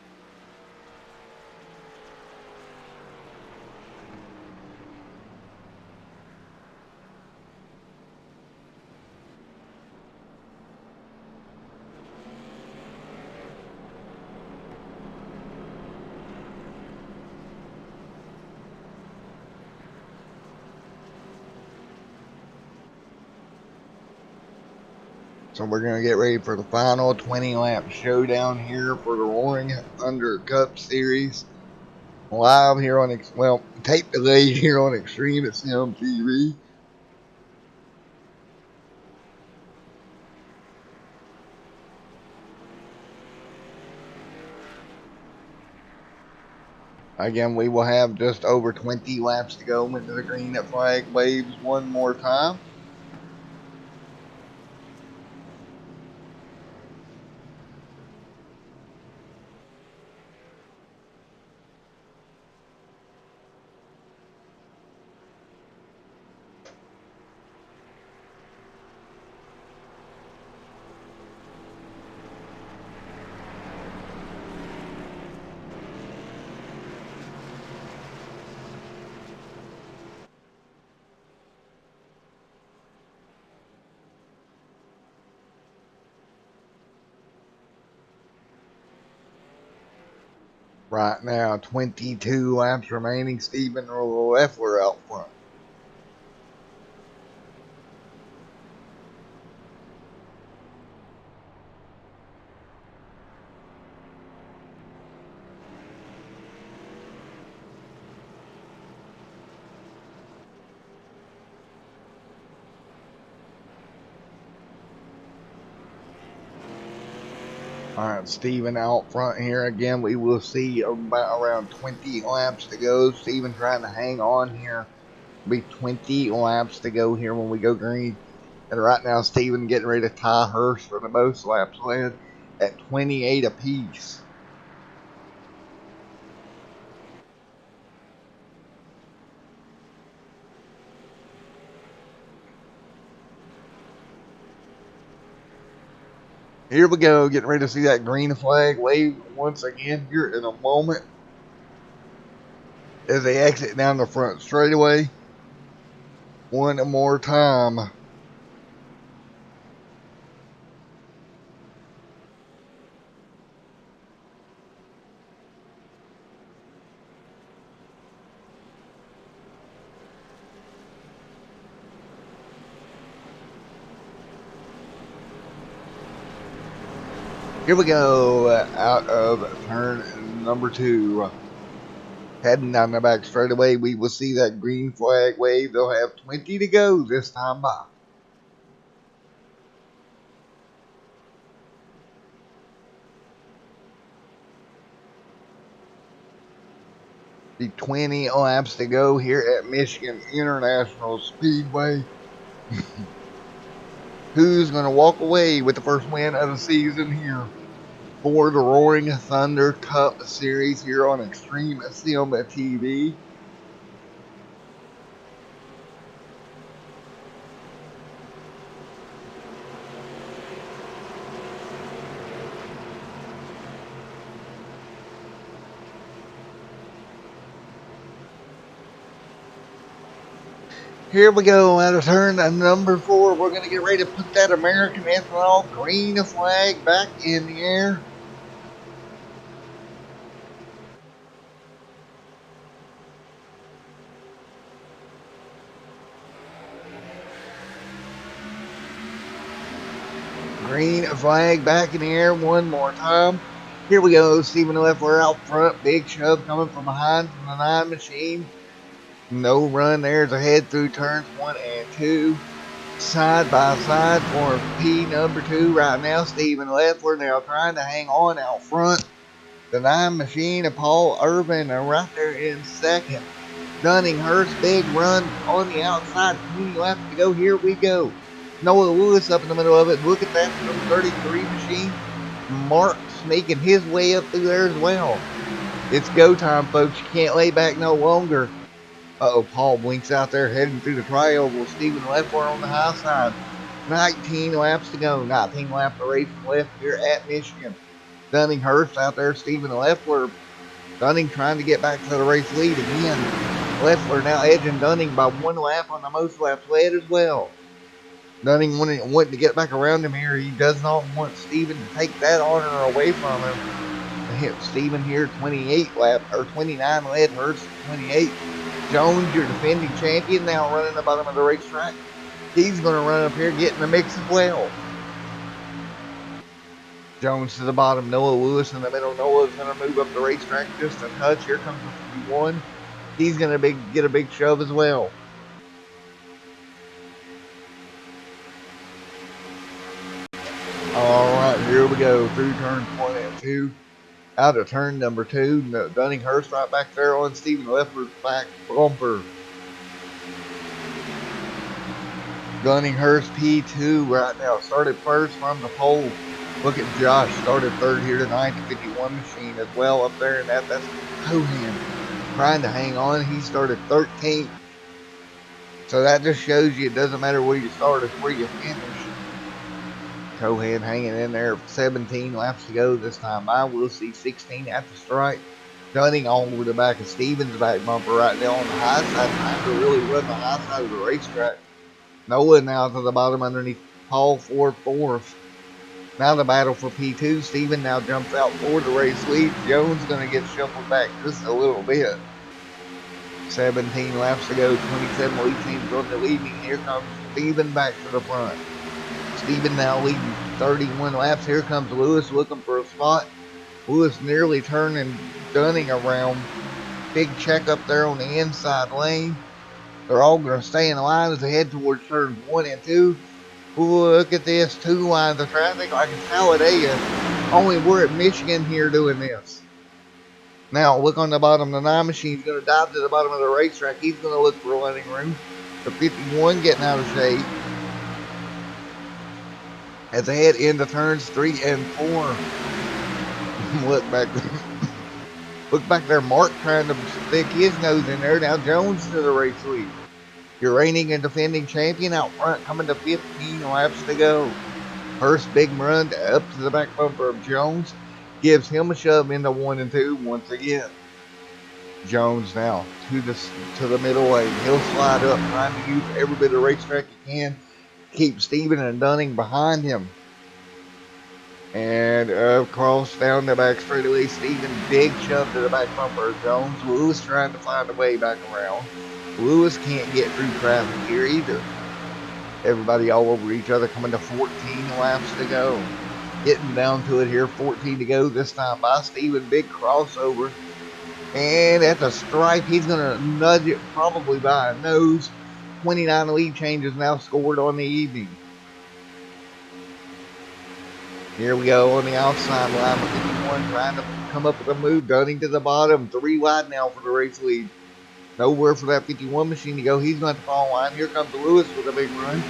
So we're going to get ready for the final 20 lap showdown here for the Roaring Thunder Cup Series. Live here on, tape delayed here on Extreme Sim TV. Again, we will have just over 20 laps to go into the green flag waves one more time. Right now, 22 laps remaining. Stephen Leffler out front. Alright, Steven out front here again. We will see about around 20 laps to go. Steven trying to hang on here. Be 20 laps to go here when we go green. And right now, Steven getting ready to tie Hurst for the most laps led at 28 apiece. Here we go, getting ready to see that green flag wave once again here in a moment as they exit down the front straightaway. One more time. Here we go, out of turn number 2. Heading down the back straightaway, we will see that green flag wave. They'll have 20 to go this time by. The 20 laps to go here at Michigan International Speedway. Who's going to walk away with the first win of the season here for the Roaring Thunder Cup Series here on Extreme Sim TV? Here we go, out of turn number 4. We're going to get ready to put that American Ethanol green flag back in the air. Green flag back in the air one more time. Here we go, Stephen Leffler out front. Big shove coming from behind from the 9 machine. No run there's ahead through turns 1 and 2. Side by side for P number 2 right now. Stephen Leffler now trying to hang on out front. The 9 machine of Paul Irvin are right there in second. Dunning Hurst, big run on the outside. 20 laps to go. Here we go. Noah Lewis up in the middle of it. Look at that from 33 machine. Mark sneaking his way up through there as well. It's go time, folks. You can't lay back no longer. Uh-oh, Paul blinks out there heading through the tri-oval. Stephen Leffler on the high side. 19 laps to go. 19 laps of racing left here at Michigan. Dunning Hurst out there. Stephen Leffler. Dunning trying to get back to the race lead again. Leffler now edging Dunning by 1 lap on the most laps led as well. Dunning wanting to get back around him here. He does not want Stephen to take that honor away from him. Hit Stephen here 28 lap or 29 led. Hurst 28. Jones, your defending champion, now running the bottom of the racetrack. He's going to run up here, get in the mix as well. Jones to the bottom, Noah Lewis in the middle. Noah's going to move up the racetrack just a touch. Here comes the 51. He's going to get a big shove as well. All right, here we go through turn 1 and 2. Out of turn number 2, Dunninghurst right back there on Stephen Leffler's back bumper. Dunninghurst P2 right now started first from the pole. Look at Josh, started third here tonight. The 51 machine as well up there, and that's Cohan trying to hang on. He started 13th. So that just shows you it doesn't matter where you start, it's where you finish. Cohan hanging in there, 17 laps to go this time by. We'll see 16 at the stripe. Dunning all over the back of Stevens' back bumper right now on the high side, trying to really run the high side of the racetrack. Noah now to the bottom underneath Paul Ford fourth. Now the battle for P2. Steven now jumps out for the race lead. Jones going to get shuffled back just a little bit. 17 laps to go. 27 lead teams on the leading. Here comes Steven back to the front. Steven now leading 31 laps. Here comes Lewis looking for a spot. Lewis nearly turning Dunning around. Big check up there on the inside lane. They're all going to stay in line as they head towards turns 1 and 2. Ooh, look at this. 2 lines of traffic like in Talladega. Only we're at Michigan here doing this. Now, look on the bottom. The 9 machine's going to dive to the bottom of the racetrack. He's going to look for running room. The 51 getting out of shape. As they head into turns 3 and 4. Look back there. Look back there. Mark trying to stick his nose in there. Now Jones to the race lead. Your reigning and defending champion out front, coming to 15 laps to go. First big run up to the back bumper of Jones. Gives him a shove into 1 and 2 once again. Jones now to the middle lane. He'll slide up, trying to use every bit of racetrack he can. Keep Steven and Dunning behind him. And across down the back straightaway, Steven big shove to the back bumper of Jones. Lewis trying to find a way back around. Lewis can't get through traffic here either. Everybody all over each other, coming to 14 laps to go. Getting down to it here, 14 to go this time by. Steven, big crossover. And at the stripe, he's going to nudge it probably by a nose. 29 lead changes now scored on the evening. Here we go on the outside line with 51 trying to come up with a move. Dunning to the bottom, 3 wide now for the race lead. Nowhere for that 51 machine to go. He's going to fall line. Here comes Lewis with a big run.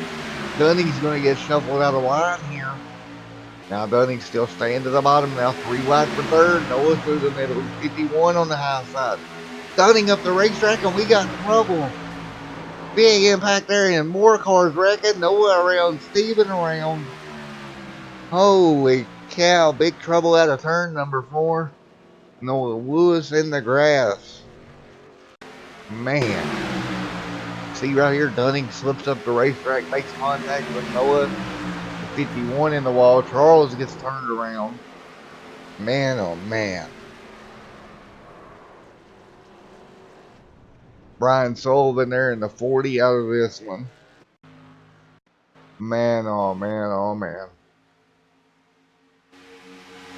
Dunning's going to get shuffled out of line here. Now Dunning's still staying to the bottom now. 3 wide for third. Noah through the middle. 51 on the high side. Dunning up the racetrack and we got trouble. Big impact there and more cars wrecking. Noah around. Steven around. Holy cow. Big trouble out of turn number 4. Noah Lewis in the grass. Man. See right here, Dunning slips up the racetrack, makes contact with Noah. The 51 in the wall. Charles gets turned around. Man, oh man. Brian Sullivan there in the 40 out of this one. Man, oh man, oh man.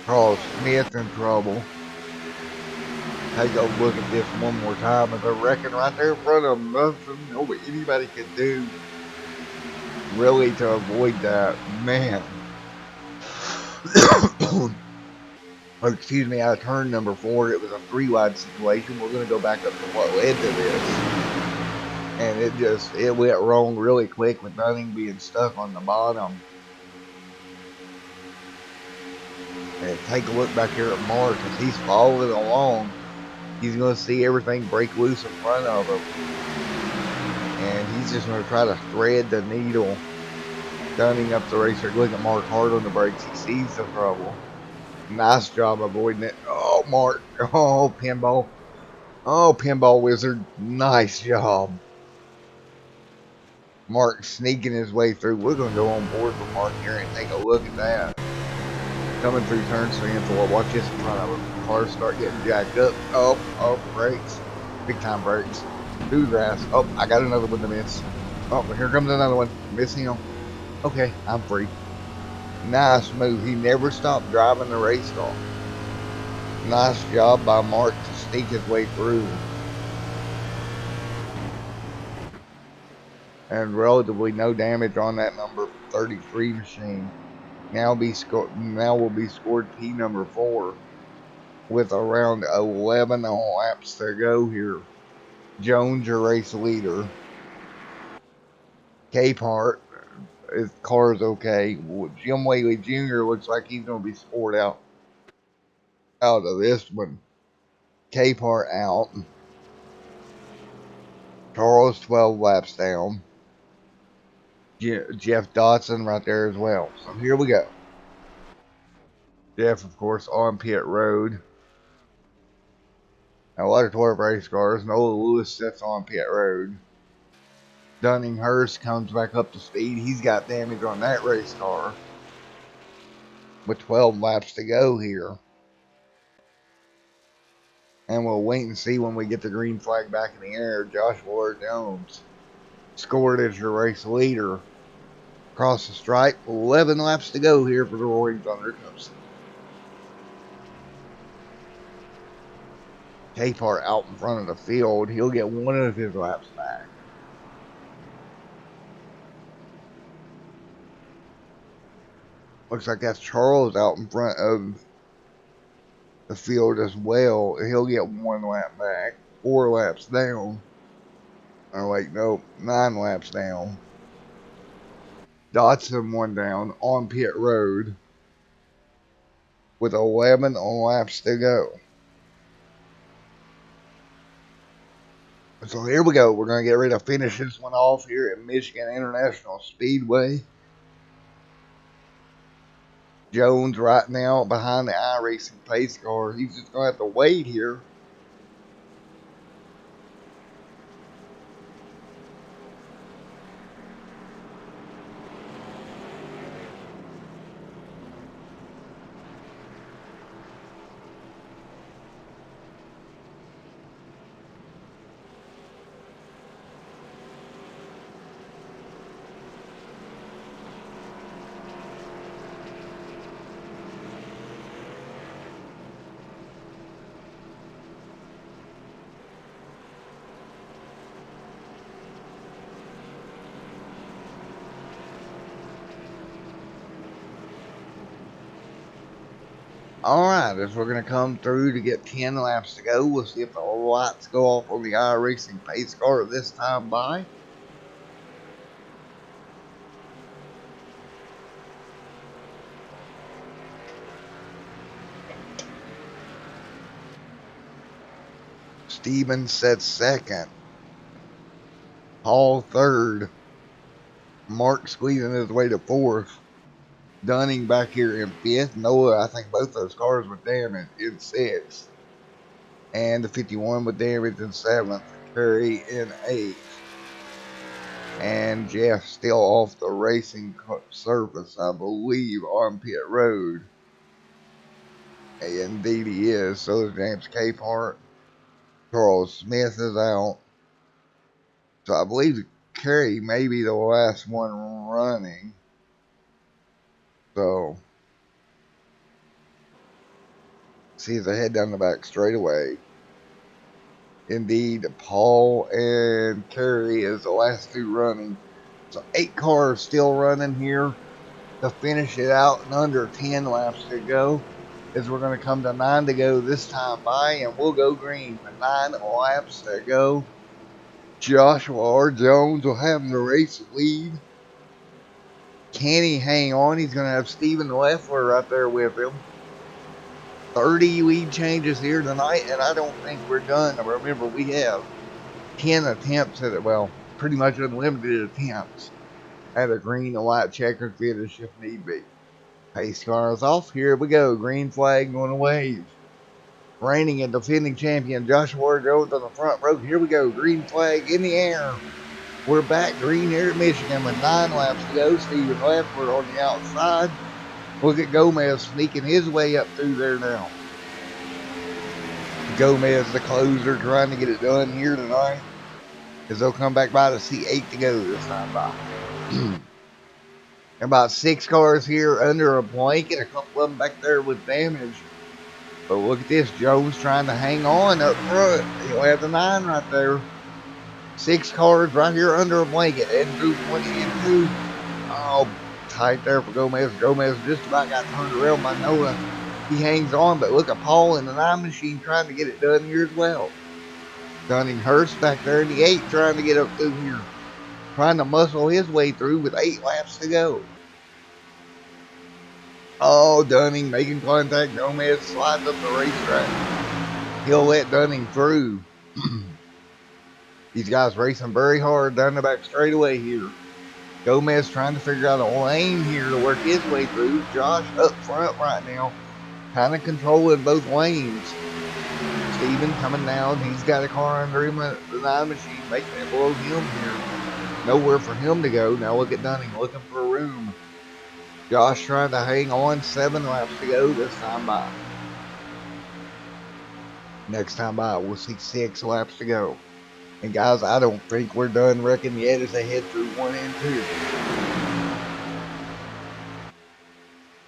Charles Smith in trouble. Take a look at this one more time. And they're wrecking right there in front of them. Nothing anybody could do really to avoid that. Man. Excuse me, out of turn number 4, it was a 3 wide situation. We're going to go back up to what led to this. And it went wrong really quick with Dunning being stuck on the bottom. And take a look back here at Mark as he's following along. He's going to see everything break loose in front of him. And he's just going to try to thread the needle. Dunning up the racer. Look at Mark hard on the brakes. He sees the trouble. Nice job avoiding it. Oh, Mark. Oh, pinball. Oh, pinball wizard. Nice job. Mark sneaking his way through. We're going to go on board with Mark here and take a look at that. Coming through turns 3 and 4. Watch this in front of him. Cars start getting jacked up. Oh, brakes. Big time brakes. Through the grass. Oh, I got another one to miss. Oh, here comes another one. Missing him. Okay, I'm free. Nice move. He never stopped driving the race car. Nice job by Mark to sneak his way through. And relatively no damage on that number 33 machine. Now will be scored P number 4 with around 11 laps to go here. Jones, your race leader. Capehart, his car is okay. Jim Whaley Jr. looks like he's going to be scored out of this one. Capehart out. Charles 12 laps down. Jeff Dodson right there as well. So here we go. Jeff, of course, on pit road. Now, a lot of 12 race cars. Noah Lewis sits on pit road. Dunninghurst comes back up to speed. He's got damage on that race car. With 12 laps to go here. And we'll wait and see when we get the green flag back in the air. Joshua Jones scored as your race leader. Across the stripe. 11 laps to go here for the Roaring Thunder Cup. Capehart out in front of the field. He'll get one of his laps back. Looks like that's Charles out in front of the field as well. He'll get one lap back. 4 laps down. Oh wait, no, 9 laps down. Dodson one down on pit road with 11 laps to go. So here we go. We're going to get ready to finish this one off here at Michigan International Speedway. Jones right now behind the iRacing pace car. He's just going to have to wait here. Alright, as we're going to come through to get 10 laps to go, we'll see if the lights go off on the iRacing pace car this time by. Stevens sets second. Paul third. Mark squeezing his way to fourth. Dunning back here in fifth. Noah, I think both those cars were damaged in sixth. And the 51 was damaged in seventh. Curry in eighth. And Jeff still off the racing surface, I believe, on pit road. Indeed he is. So is James Capehart. Charles Smith is out. So I believe Curry may be the last one running. So, see as I head down the back straightaway. Indeed, Paul and Kerry is the last 2 running. So 8 cars still running here to finish it out in under 10 laps to go. As we're going to come to 9 to go this time by, and we'll go green for 9 laps to go. Joshua R. Jones will have the race lead. Can he hang on? He's going to have Steven Leffler right there with him. 30 lead changes here tonight, and I don't think we're done. Remember, we have 10 attempts at it. Well, pretty much unlimited attempts at a green and white checkered finish if need be. Pace car is off. Here we go. Green flag going to wave. Reigning and defending champion Joshua Jones on the front row. Here we go. Green flag in the air. We're back green here at Michigan with 9 laps to go. Steven Leffler on the outside. Look at Gomez sneaking his way up through there now. Gomez, the closer, trying to get it done here tonight. As they'll come back by to see 8 to go this time by. About 6 cars here under a blanket, a couple of them back there with damage. But look at this, Joe's trying to hang on up front. He'll have the 9 right there. 6 cars right here under a blanket, heading through 20 and 2. Oh, tight there for Gomez. Gomez just about got turned around by Noah. He hangs on, but look at Paul in the 9 machine trying to get it done here as well. Dunninghurst back there in the 8 trying to get up through here. Trying to muscle his way through with 8 laps to go. Oh, Dunning making contact. Gomez slides up the racetrack. He'll let Dunning through. These guys racing very hard down the back straightaway here. Gomez trying to figure out a lane here to work his way through. Josh up front right now, kind of controlling both lanes. Steven coming down. He's got a car under him at the 9 machine, making it below him here. Nowhere for him to go. Now look at Dunning looking for a room. Josh trying to hang on. 7 laps to go this time by. Next time by, we'll see 6 laps to go. And guys, I don't think we're done wrecking yet as they head through 1 and 2.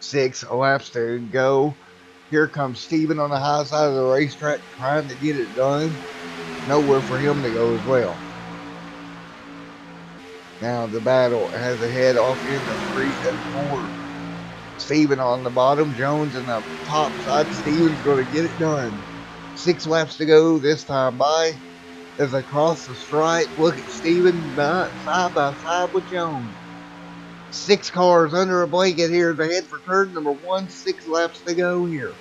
6 laps to go. Here comes Steven on the high side of the racetrack trying to get it done. Nowhere for him to go as well. Now the battle has a head off into 3 and 4. Steven on the bottom, Jones in the top side. Steven's going to get it done. 6 laps to go this time by. As they cross the stripe, look at Steven side by side with Jones. 6 cars under a blanket here as they head for turn number 1. 6 laps to go here.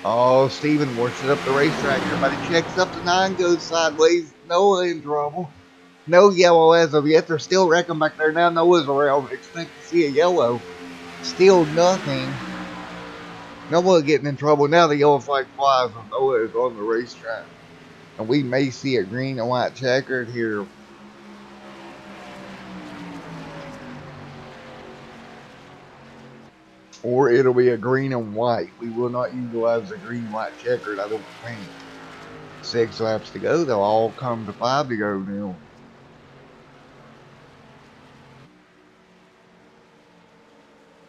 Oh, Steven works it up the racetrack. Everybody checks up. The 9 goes sideways. Noah in trouble. No yellow as of yet. They're still wrecking back there now. Noah's around. Expect to see a yellow. Still nothing. Noah getting in trouble. Now the yellow flag flies and Noah is on the racetrack. And we may see a green and white checkered here. Or it'll be a green and white. We will not utilize the green-white checkered, I don't think. 6 laps to go. They'll all come to 5 to go now.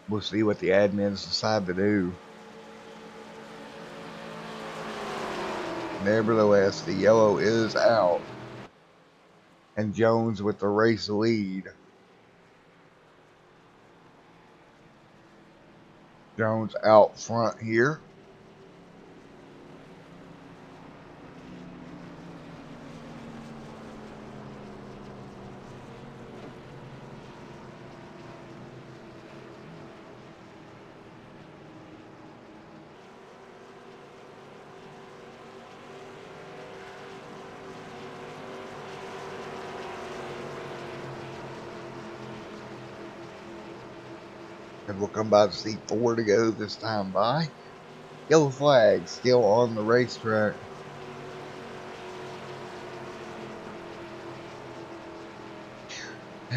We'll see what the admins decide to do. Nevertheless, the yellow is out. And Jones with the race lead. Jones out front here. And we'll come by to see 4 to go this time by. Yellow flag still on the racetrack.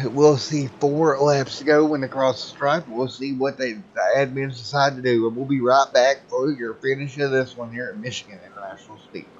We'll see 4 laps to go when they cross the stripe. We'll see what the admins decide to do. And we'll be right back for your finish of this one here at Michigan International Speedway.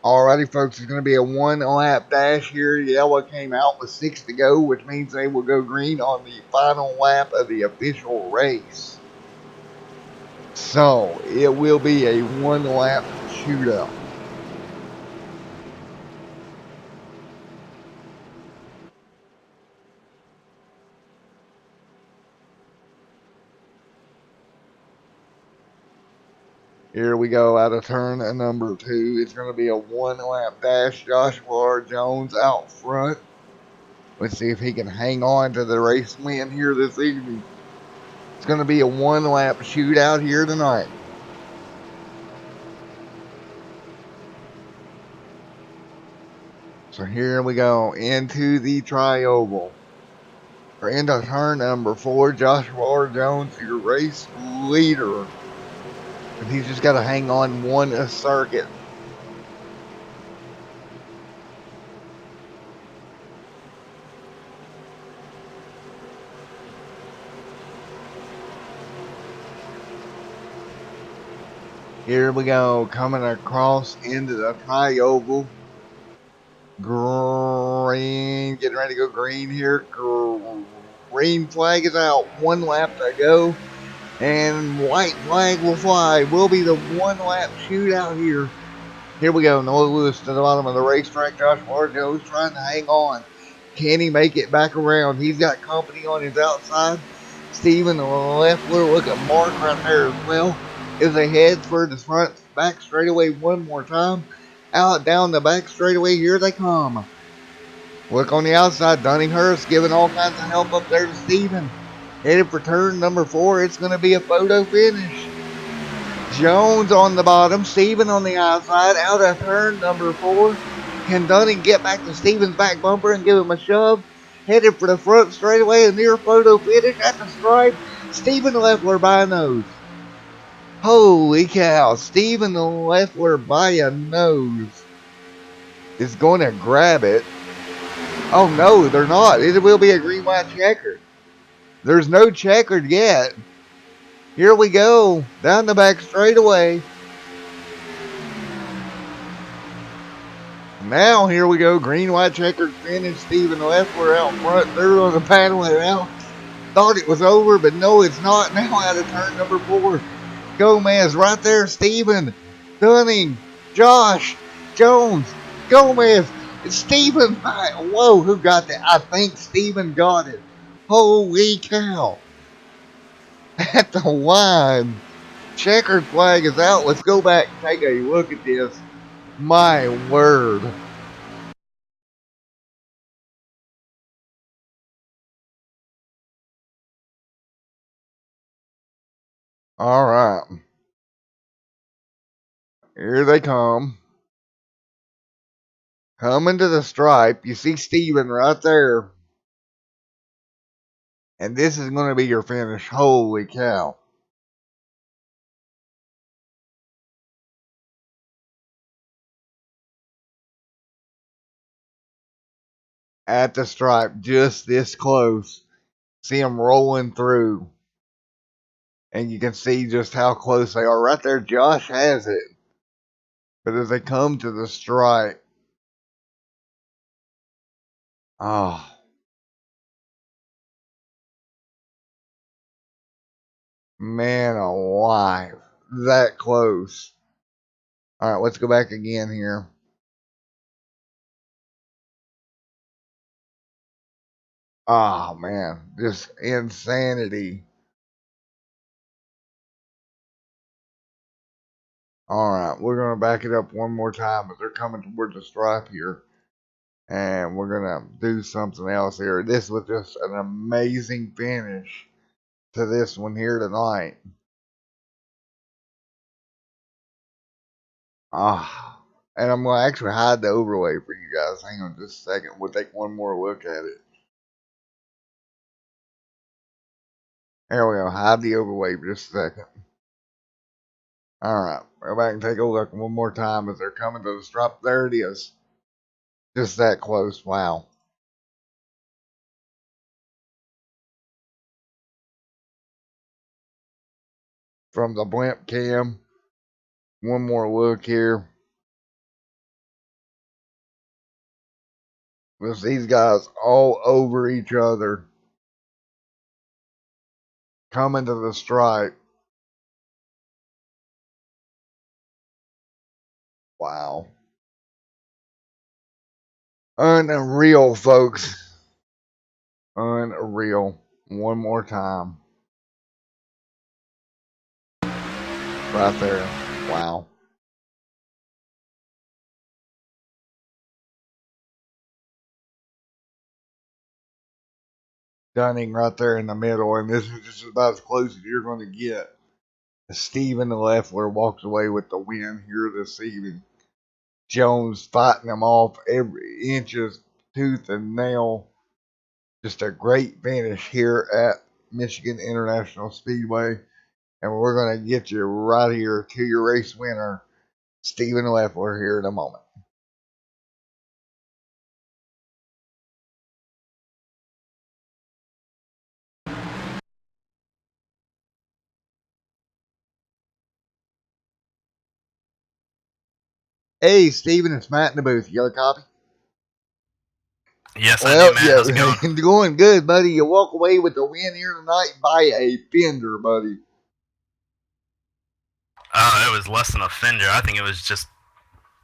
Alrighty, folks, it's going to be a 1 lap dash here. Yellow came out with 6 to go, which means they will go green on the final lap of the official race. So, it will be a 1 lap shootout. Here we go out of turn number 2. It's going to be a 1 lap dash. Joshua R. Jones out front. Let's see if he can hang on to the race win here this evening. It's going to be a 1 lap shootout here tonight. So here we go into the tri-oval. We're into turn number 4. Joshua R. Jones, your race leader. But he's just got to hang on one circuit. Here we go, coming across into the tri-oval. Green, getting ready to go green here. Green flag is out. 1 lap to go. And white flag will fly. Will be the 1 lap shootout here. Here we go. Noah Lewis to the bottom of the racetrack. Josh Jones trying to hang on. Can he make it back around? He's got company on his outside. Steven Leffler, look at Mark right there as well. As they head for the front back straightaway one more time. Out down the back straightaway, here they come. Look on the outside, Dunninghurst giving all kinds of help up there to Steven. Headed for turn number 4, it's going to be a photo finish. Jones on the bottom, Steven on the outside, out of turn number 4. Can Dunning get back to Steven's back bumper and give him a shove? Headed for the front straightaway, a near photo finish at the stripe. Steven Leffler by a nose. Holy cow, Steven Leffler by a nose is going to grab it. Oh no, they're not. It will be a green-white checker. There's no checkered yet. Here we go, down the back straightaway. Now here we go, green-white checkered finish. Steven Leffler out front. They're going to paddle it out. Thought it was over, but no, it's not. Now out of turn number 4. Gomez right there, Steven, Dunning, Josh, Jones, Gomez, it's Steven. Whoa, who got that? I think Steven got it. Holy cow. At the line, checkered flag is out. Let's go back and take a look at this. My word. All right. Here they come. Coming to the stripe. You see Steven right there. And this is going to be your finish. Holy cow. At the stripe, just this close. See them rolling through. And you can see just how close they are. Right there, Josh has it. But as they come to the stripe, oh, man alive. That close. All right, let's go back again here. Oh, man. Just insanity. All right, we're going to back it up one more time, but they're coming towards the stripe here. And we're going to do something else here. This was just an amazing finish to this one here tonight. Ah, and I'm going to actually hide the overlay for you guys. Hang on just a second. We'll take one more look at it. There we go. Hide the overlay for just a second. All right. Go back and take a look one more time as they're coming to the stripe. There it is. Just that close. Wow. From the blimp cam. One more look here. With these guys all over each other. Coming to the stripe. Wow. Unreal, folks. Unreal. One more time. Right there. Wow. Dunning right there in the middle, and this is just about as close as you're going to get. Steven Leffler walks away with the win here this evening. Jones fighting them off every inches, tooth and nail. Just a great finish here at Michigan International Speedway. And we're going to get you right here to your race winner, Steven Leffler, here in a moment. Hey, Steven, it's Matt in the booth. You got a copy? Yes, I do, man. How's it going? Going good, buddy. You walk away with the win here tonight by a fender, buddy. It was less than a fender. I think it was just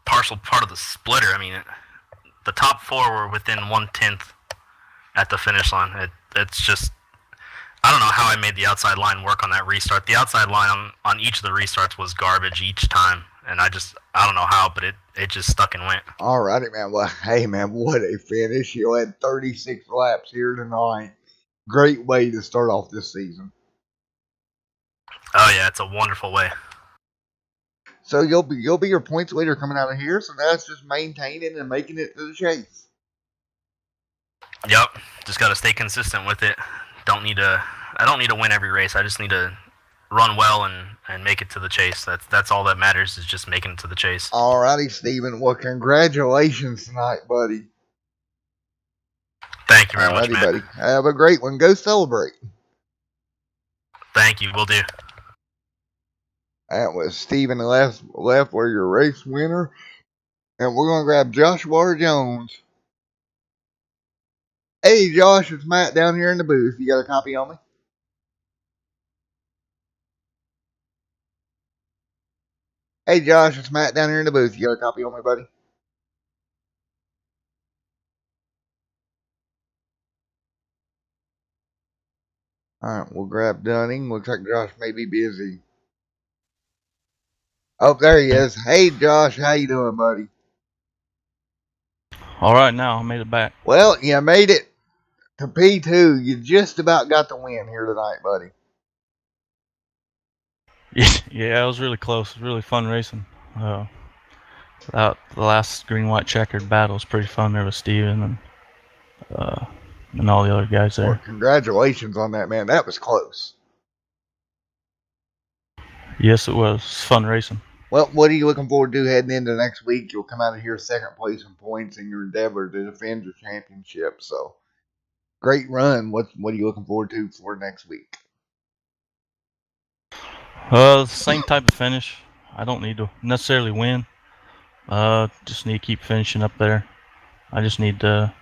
partial part of the splitter. I mean, the top four were within 1/10 at the finish line. It's just, I don't know how I made the outside line work on that restart. The outside line on each of the restarts was garbage each time, and I don't know how, but it just stuck and went. All righty, man. Well, hey, man, what a finish. You had 36 laps here tonight. Great way to start off this season. Oh, yeah, it's a wonderful way. So you'll be your points leader coming out of here. So now it's just maintaining and making it to the chase. Yep, just got to stay consistent with it. I don't need to win every race. I just need to run well and make it to the chase. That's all that matters, is just making it to the chase. All righty, Steven. Well, congratulations tonight, buddy. Thank you very much, man. Buddy. Have a great one. Go celebrate. Thank you. Will do. That was Steven Leffler, your race winner. And we're going to grab Joshua Jones. Hey, Josh, it's Matt down here in the booth. You got a copy on me? Hey, Josh, it's Matt down here in the booth. You got a copy on me, buddy? All right, we'll grab Dunning. Looks like Josh may be busy. Oh, there he is. Hey, Josh, how you doing, buddy? All right, now I made it back. Well, you made it to P2. You just about got the win here tonight, buddy. Yeah, it was really close. It was really fun racing. The last green-white checkered battle was pretty fun there with Steven and all the other guys there. Well, congratulations on that, man. That was close. Yes, it was. It's fun racing. Well, what are you looking forward to heading into next week? You'll come out of here second place in points in your endeavor to defend your championship. So, great run. What are you looking forward to for next week? Same type of finish. I don't need to necessarily win. Just need to keep finishing up there. I just need to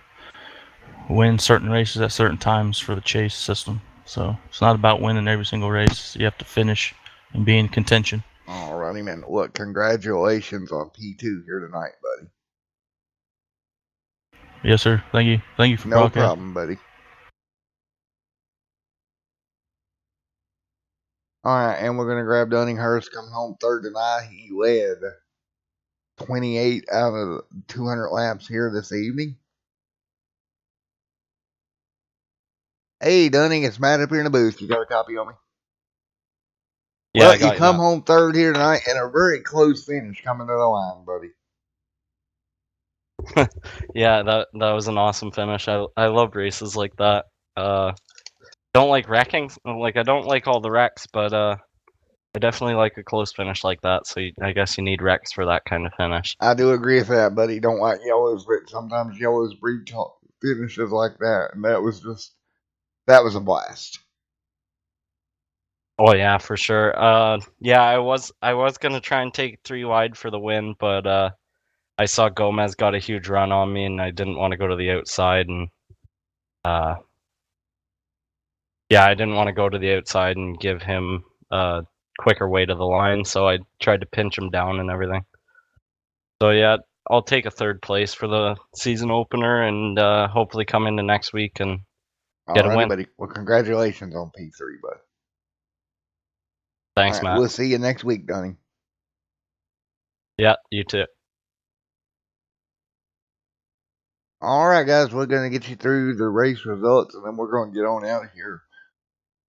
win certain races at certain times for the chase system. So it's not about winning every single race. You have to finish and be in contention. All righty, man. Look, congratulations on P2 here tonight, buddy. Yes, sir. Thank you. Thank you for no broadcast. problem, buddy. All right, and we're going to grab Dunninghurst coming home third tonight. He led 28 out of 200 laps here this evening. Hey, Dunning, it's Matt up here in the booth. You got a copy on me? Yeah, well, I got you come home third here tonight and a very close finish coming to the line, buddy. Yeah, that was an awesome finish. I loved races like that. Don't like wrecking. Like, I don't like all the wrecks, but I definitely like a close finish like that. So I guess you need wrecks for that kind of finish. I do agree with that, buddy. Don't like yellows, but sometimes yellows breed finishes like that, and that was a blast. Oh yeah, for sure. Yeah, I was gonna try and take 3 wide for the win, but I saw Gomez got a huge run on me, and I didn't want to go to the outside, and yeah, I didn't want to go to the outside and give him a quicker way to the line, so I tried to pinch him down and everything. So yeah, I'll take a third place for the season opener, and hopefully come into next week and get a Alrighty, win. buddy. Well, congratulations on P3, bud. Thanks, All right, Matt. we'll see you next week, Donnie. Yeah, you too. All right, guys, we're going to get you through the race results, and then we're going to get on out of here.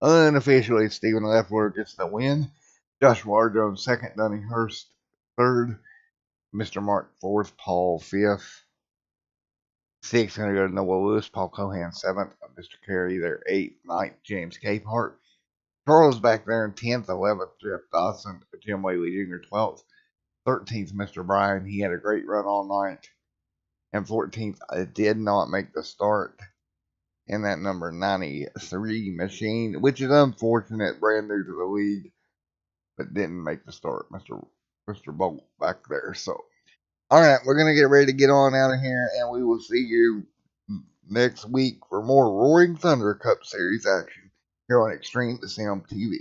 Unofficially, Stephen Leffler gets the win. Joshua R. Jones second, Donnie Hurst third, Mr. Mark fourth, Paul fifth. Sixth, going to go to Noah Lewis, Paul Cohan seventh, Mr. Carey there eighth, ninth, James Capehart. Charles back there in 10th, 11th, Jeff Dawson, Jim Whaley Jr. 12th, 13th, Mr. Bryan. He had a great run all night. And 14th, I did not make the start in that number 93 machine, which is unfortunate, brand new to the league, but didn't make the start, Mr. Bolt back there. So, all right, we're going to get ready to get on out of here, and we will see you next week for more Roaring Thunder Cup Series action here on Extreme Sim TV.